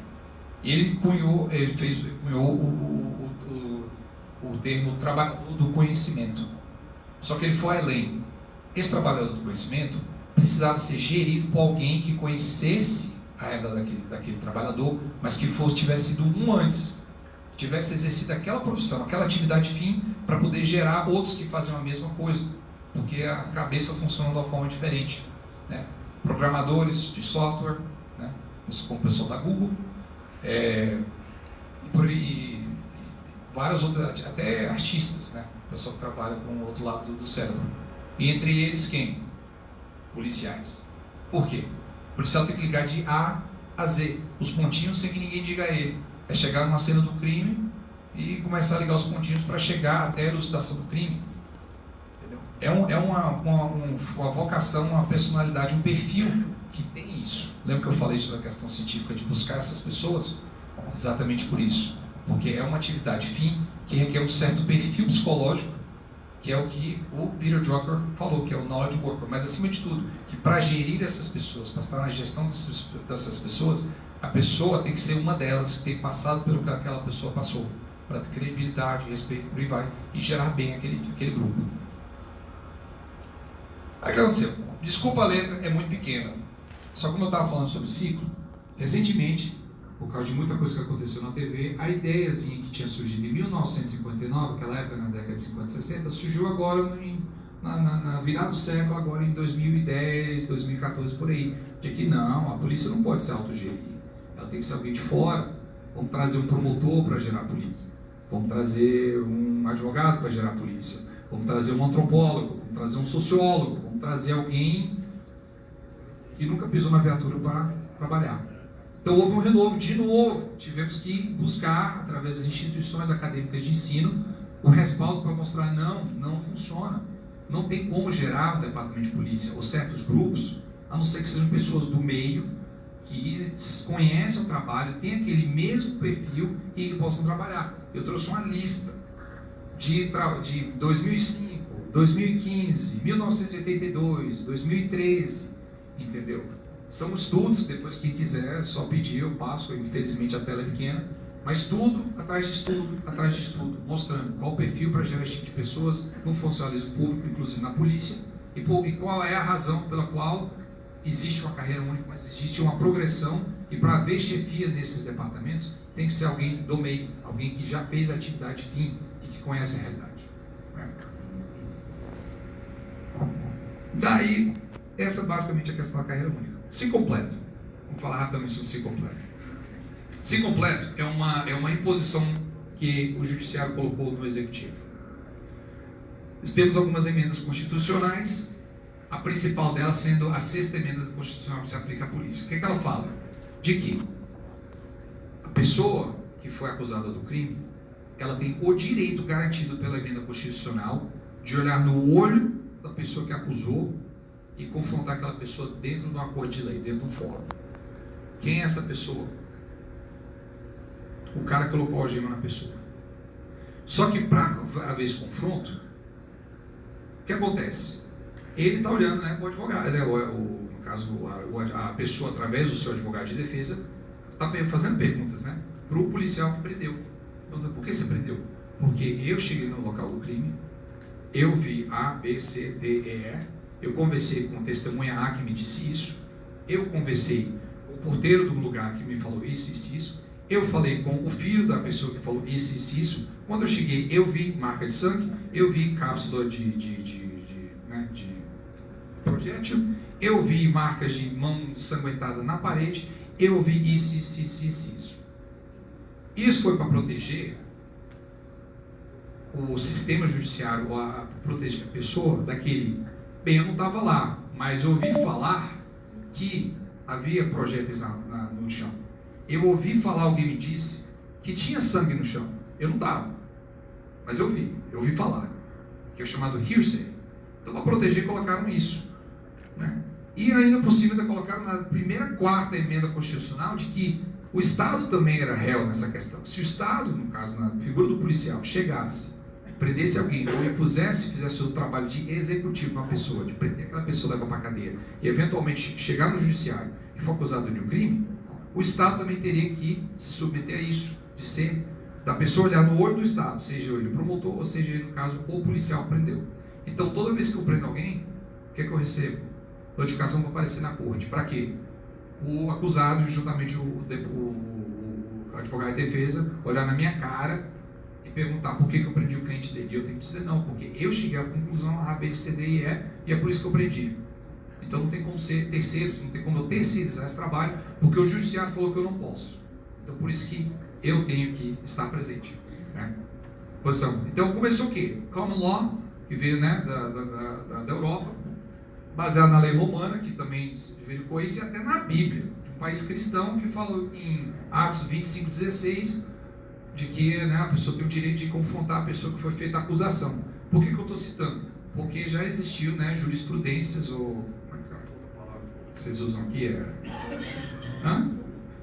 E ele cunhou o termo trabalhador do conhecimento. Só que ele foi além. Esse trabalhador do conhecimento precisava ser gerido por alguém que conhecesse a realidade daquele trabalhador, mas que tivesse sido antes, tivesse exercido aquela profissão, aquela atividade fim, para poder gerar outros que faziam a mesma coisa, porque a cabeça funciona de uma forma diferente. Né? Programadores de software, né? Como o pessoal da Google, e várias outras, até artistas, né? O pessoal que trabalha com o outro lado do cérebro. E entre eles quem? Policiais. Por quê? O policial tem que ligar de A a Z, os pontinhos sem que ninguém diga a ele. É chegar numa cena do crime e começar a ligar os pontinhos para chegar até a elucidação do crime. Entendeu? É uma vocação, uma personalidade, um perfil que tem isso. Lembra que eu falei sobre a questão científica de buscar essas pessoas? Exatamente por isso. Porque é uma atividade fim que requer um certo perfil psicológico, que é o que o Peter Drucker falou, que é o knowledge worker. Mas, acima de tudo, que para gerir essas pessoas, para estar na gestão dessas pessoas, a pessoa tem que ser uma delas, que tem passado pelo que aquela pessoa passou, para ter credibilidade, respeito, por aí vai, e gerar bem aquele grupo. Aí o que aconteceu? Desculpa, a letra é muito pequena. Só como eu estava falando sobre ciclo, recentemente, por causa de muita coisa que aconteceu na TV, a ideiazinha que tinha surgido em 1959, aquela época na década de 50 e 60, surgiu agora na virada do século, agora em 2010, 2014, por aí, de que não, a polícia não pode se autogerir, ela tem que ser alguém de fora. Vamos trazer um promotor para gerar polícia, vamos trazer um advogado para gerar polícia, vamos trazer um antropólogo, vamos trazer um sociólogo, vamos trazer alguém que nunca pisou na viatura para trabalhar. Então houve um renovo, de novo, tivemos que buscar, através das instituições acadêmicas de ensino, o respaldo para mostrar, não funciona. Não tem como gerar um departamento de polícia, ou certos grupos, a não ser que sejam pessoas do meio, que conhecem o trabalho, têm aquele mesmo perfil e que possam trabalhar. Eu trouxe uma lista de 2005, 2015, 1982, 2013, entendeu? São estudos, depois quem quiser só pedir, eu passo, infelizmente a tela é pequena, mas estudo atrás de estudo, mostrando qual o perfil para gerar esse tipo de pessoas no funcionalismo público, inclusive na polícia, e qual é a razão pela qual existe uma carreira única, mas existe uma progressão, e para haver chefia nesses departamentos, tem que ser alguém do meio, alguém que já fez a atividade fim e que conhece a realidade. Daí, essa basicamente é a questão da carreira única. Se completo. Vamos falar rapidamente sobre se completo. Se completo é uma imposição que o judiciário colocou no executivo. Nós temos algumas emendas constitucionais, a principal delas sendo a 6ª emenda constitucional que se aplica à polícia. O que ela fala? De que a pessoa que foi acusada do crime, ela tem o direito garantido pela emenda constitucional de olhar no olho da pessoa que acusou e confrontar aquela pessoa dentro de um acordo de lei, dentro de um fórum. Quem é essa pessoa? O cara que colocou a algema na pessoa. Só que para haver esse confronto, que acontece? Ele está olhando, né, o advogado, né, no caso, a pessoa, através do seu advogado de defesa, está fazendo perguntas, né, para o policial que prendeu. Pergunta, por que você prendeu? Porque eu cheguei no local do crime, eu vi A, B, C, D, E, E, eu conversei com a testemunha A que me disse isso, eu conversei com o porteiro do lugar que me falou isso, isso, isso, eu falei com o filho da pessoa que falou isso, isso, isso. Quando eu cheguei, eu vi marca de sangue, eu vi cápsula de projétil, eu vi marcas de mão ensanguentada na parede, eu vi isso, isso, isso, isso, isso. Isso foi para proteger o sistema judiciário, para proteger a pessoa daquele... Bem, eu não estava lá, mas eu ouvi falar que havia projéteis no chão. Eu ouvi falar, alguém me disse, que tinha sangue no chão. Eu não estava, mas eu ouvi falar, que é o chamado hearsay. Então, para proteger, colocaram isso, né? E ainda por cima, colocaram na primeira, quarta emenda constitucional de que o Estado também era réu nessa questão. Se o Estado, no caso, na figura do policial, chegasse, prendesse alguém, ou impusesse, fizesse o trabalho de executivo para uma pessoa, de prender aquela pessoa, levar para a cadeia, e eventualmente chegar no judiciário e for acusado de um crime, o Estado também teria que se submeter a isso, de ser, da pessoa olhar no olho do Estado, seja ele o promotor, ou seja ele, no caso, o policial que prendeu. Então, toda vez que eu prendo alguém, o que é que eu recebo? Notificação para aparecer na corte. Para quê? O acusado, juntamente o advogado de defesa, olhar na minha cara e perguntar por que eu prendi o cliente dele. E eu tenho que dizer não, porque eu cheguei à conclusão A, B, C, D e E, e é por isso que eu prendi. Então não tem como ser terceiros, não tem como eu terceirizar esse trabalho, porque o judiciário falou que eu não posso. Então por isso que eu tenho que estar presente, né? Posição. Então começou o quê? Common Law, que veio, né, da Europa, baseado na lei romana, que também veio com isso, e até na Bíblia, de um país cristão que falou em Atos 25:16, de que, né, a pessoa tem o direito de confrontar a pessoa que foi feita a acusação. Por que eu estou citando? Porque já existiu, né, jurisprudências, ou como é que é a outra palavra que vocês usam aqui?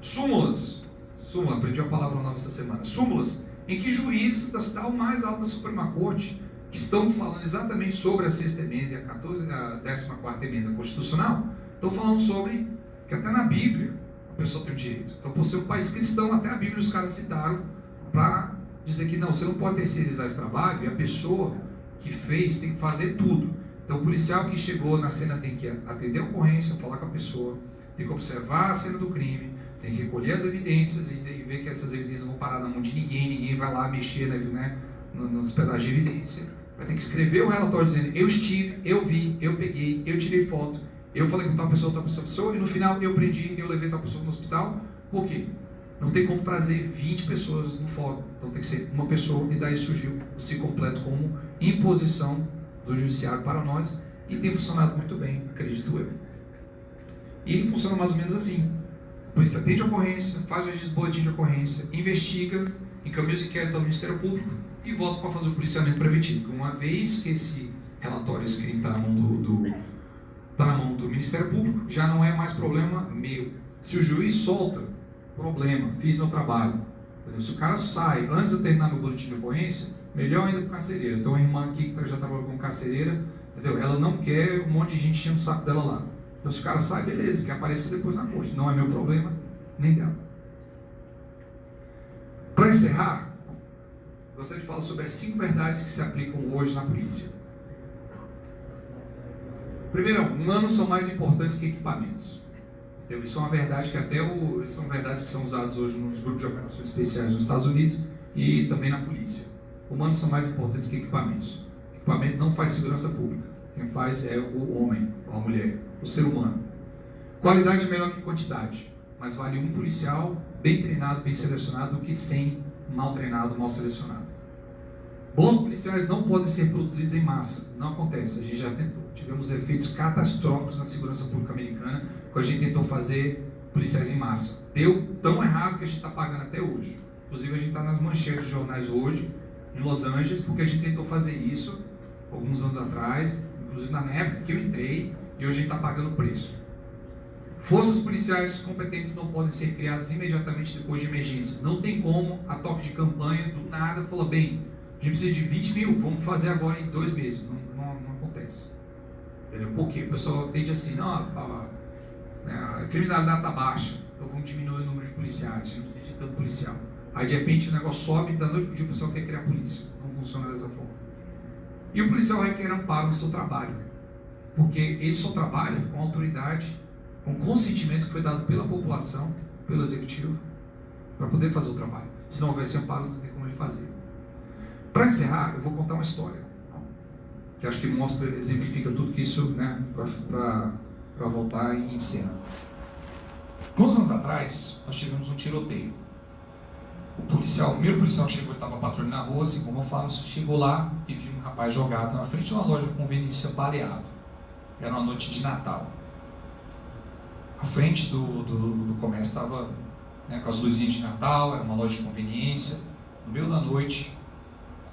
Súmulas. Súmula, aprendi uma palavra nova essa semana. Súmulas, em que juízes da mais alta Suprema Corte, que estão falando exatamente sobre a 6ª emenda e a 14ª emenda constitucional, estão falando sobre que até na Bíblia a pessoa tem o direito. Então, por ser um país cristão, até a Bíblia os caras citaram para dizer que não, você não pode terceirizar esse trabalho, e a pessoa que fez tem que fazer tudo. Então, o policial que chegou na cena tem que atender a ocorrência, falar com a pessoa, tem que observar a cena do crime, tem que recolher as evidências e ver que essas evidências não vão parar na mão de ninguém vai lá mexer, né, nos pedaços de evidência. Vai ter que escrever o relatório dizendo, eu estive, eu vi, eu peguei, eu tirei foto, eu falei com tal pessoa, e no final eu prendi, eu levei tal pessoa no hospital. Por quê? Não tem como trazer 20 pessoas no fórum, então tem que ser uma pessoa, e daí surgiu o se completo como imposição do judiciário para nós, e tem funcionado muito bem, acredito eu. E funciona mais ou menos assim: a polícia atende a ocorrência, faz o registro de boletim de ocorrência, investiga, encaminha os inquéritos ao Ministério Público e volta para fazer o policiamento preventivo. Uma vez que esse relatório escrito está na mão do Ministério Público, já não é mais problema meu. Se o juiz solta, problema, fiz meu trabalho. Entendeu? Se o cara sai antes de eu terminar meu boletim de ocorrência, melhor ainda para o carcereiro. Então, a irmã aqui que já trabalhou como carcereira, entendeu? Ela não quer um monte de gente enchendo o saco dela lá. Então, se o cara sai, beleza, que apareça depois na corte. Não é meu problema, nem dela. Para encerrar, gostaria de falar sobre as 5 verdades que se aplicam hoje na polícia. Primeiro, humanos são mais importantes que equipamentos. Então, isso é uma verdade que são verdades que são usadas hoje nos grupos de operações especiais nos Estados Unidos e também na polícia. Humanos são mais importantes que equipamentos. Equipamento não faz segurança pública. Quem faz é o homem, ou a mulher, o ser humano. Qualidade é melhor que quantidade, mas vale um policial bem treinado, bem selecionado, do que 100 mal treinado, mal selecionado. Bons policiais não podem ser produzidos em massa. Não acontece. A gente já tentou. Tivemos efeitos catastróficos na segurança pública americana quando a gente tentou fazer policiais em massa. Deu tão errado que a gente está pagando até hoje. Inclusive, a gente está nas manchetes dos jornais hoje, em Los Angeles, porque a gente tentou fazer isso alguns anos atrás, inclusive na época que eu entrei, e hoje a gente está pagando o preço. Forças policiais competentes não podem ser criadas imediatamente depois de emergência. Não tem como, a toque de campanha, do nada, falar, bem, a gente precisa de 20 mil, vamos fazer agora em 2 meses. Não acontece. Entendeu? Porque o pessoal entende assim, não, a criminalidade está baixa, então vamos diminuir o número de policiais, não precisa de tanto policial. Aí de repente o negócio sobe e da noite para o dia o pessoal quer criar polícia. Não funciona dessa forma. E o policial requer amparo no seu trabalho, porque ele só trabalha com autoridade, com consentimento que foi dado pela população, pelo executivo, para poder fazer o trabalho. Se não houvesse amparo, não tem como ele fazer. Para encerrar, eu vou contar uma história, que acho que mostra, exemplifica tudo que isso, né, para voltar em cena. Alguns anos atrás, nós tivemos um tiroteio. O primeiro policial que chegou, ele estava patrulhando na rua, assim como eu falo, chegou lá e viu um rapaz jogado na frente de uma loja de conveniência baleado. Era uma noite de Natal. A frente do comércio estava, né, com as luzinhas de Natal, era uma loja de conveniência. No meio da noite,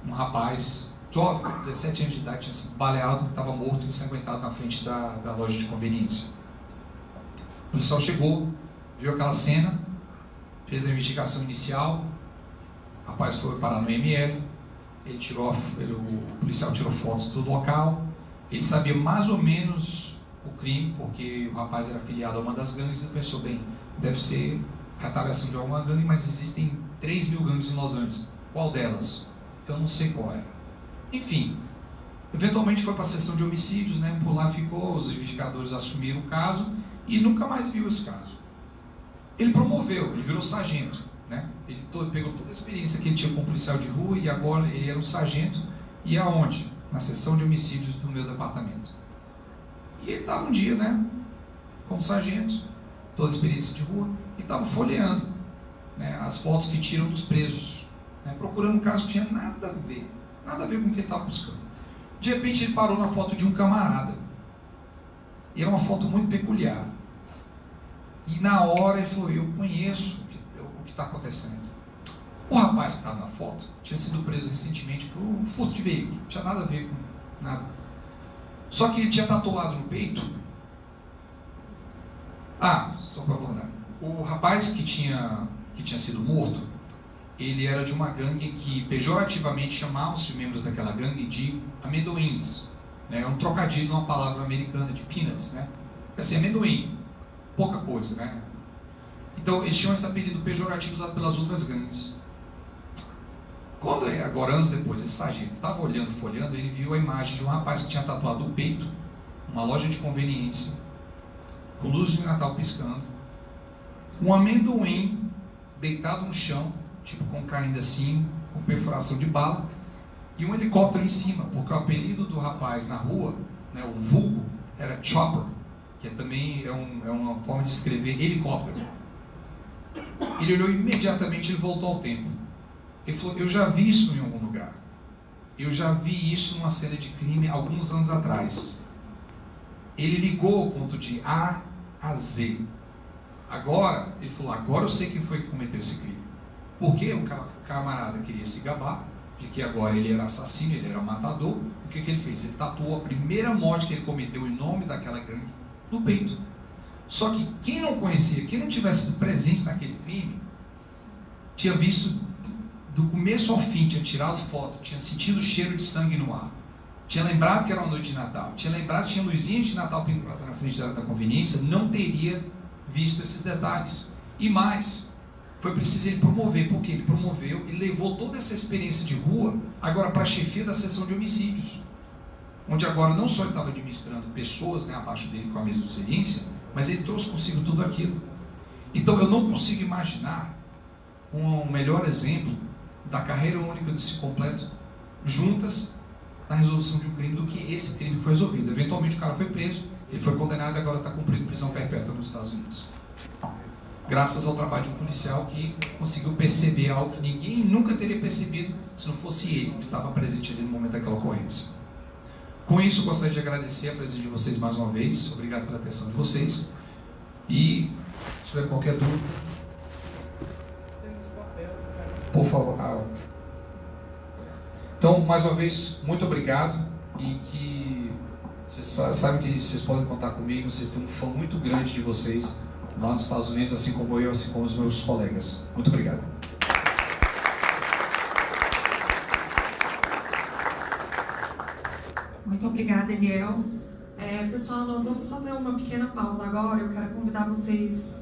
um rapaz jovem, 17 anos de idade, tinha sido baleado, estava morto e ensanguentado na frente da loja de conveniência. O policial chegou, viu aquela cena, fez a investigação inicial, o rapaz foi parar no ML, o policial tirou fotos do local, ele sabia mais ou menos o crime, porque o rapaz era afiliado a uma das gangues, e pensou, bem, deve ser retaliação de alguma gangue, mas existem 3.000 gangues em Los Angeles, qual delas? Eu não sei qual era. Enfim, eventualmente foi para a seção de homicídios, né? Por lá ficou, os investigadores assumiram o caso e nunca mais viu esse caso. Ele promoveu, ele virou sargento, né? Ele pegou toda a experiência que ele tinha como policial de rua e agora ele era um sargento. E aonde? Na seção de homicídios do meu departamento. E ele estava um dia, né? Como sargento, toda a experiência de rua, e estava folheando, né, as fotos que tiram dos presos, né, procurando um caso que tinha nada a ver com o que ele estava buscando. De repente ele parou na foto de um camarada. E era uma foto muito peculiar. E na hora ele falou, eu conheço o que está acontecendo. O rapaz que estava na foto tinha sido preso recentemente por um furto de veículo. Não tinha nada a ver com nada. Só que ele tinha tatuado no peito. Só para lembrar. O rapaz que tinha sido morto, ele era de uma gangue que pejorativamente chamavam-se os membros daquela gangue de amendoins, né? É um trocadilho numa palavra americana de peanuts, né? Assim, amendoim, pouca coisa, né? Então eles tinham esse apelido pejorativo usado pelas outras gangues. Quando, agora anos depois, esse sargento estava folheando, ele viu a imagem de um rapaz que tinha tatuado no peito, uma loja de conveniência, com luzes de Natal piscando, um amendoim deitado no chão, tipo com caindo assim, com perfuração de bala, e um helicóptero em cima, porque o apelido do rapaz na rua, né, o vulgo, era Chopper, que também é uma forma de escrever helicóptero. Ele olhou imediatamente, ele voltou ao tempo. Ele falou, eu já vi isso em algum lugar. Eu já vi isso numa cena de crime alguns anos atrás. Ele ligou o ponto de A a Z. Agora, ele falou, agora eu sei quem foi que cometeu esse crime. Porque o camarada queria se gabar de que agora ele era assassino, ele era matador. O que ele fez? Ele tatuou a primeira morte que ele cometeu em nome daquela gangue no peito. Só que quem não conhecia, quem não tivesse sido presente naquele crime, tinha visto do começo ao fim, tinha tirado foto, tinha sentido o cheiro de sangue no ar, tinha lembrado que era uma noite de Natal, tinha lembrado que tinha luzinhas de Natal penduradas na frente da conveniência, não teria visto esses detalhes. E mais, foi preciso ele promover, porque ele promoveu e levou toda essa experiência de rua agora para a chefia da seção de homicídios, onde agora não só ele estava administrando pessoas, né, abaixo dele com a mesma experiência, mas ele trouxe consigo tudo aquilo. Então eu não consigo imaginar um melhor exemplo da carreira única desse completo juntas na resolução de um crime do que esse crime que foi resolvido. Eventualmente o cara foi preso, ele foi condenado e agora está cumprindo prisão perpétua nos Estados Unidos. Graças ao trabalho de um policial que conseguiu perceber algo que ninguém nunca teria percebido se não fosse ele que estava presente ali no momento daquela ocorrência. Com isso, eu gostaria de agradecer a presença de vocês mais uma vez. Obrigado pela atenção de vocês. E se tiver qualquer dúvida, por favor. Então, mais uma vez, muito obrigado. E que vocês sabem que vocês podem contar comigo. Vocês têm um fã muito grande de vocês lá nos Estados Unidos, assim como eu, assim como os meus colegas. Muito obrigado. Muito Muito obrigada, Eliel. Pessoal, nós vamos fazer uma pequena pausa agora. Eu quero convidar vocês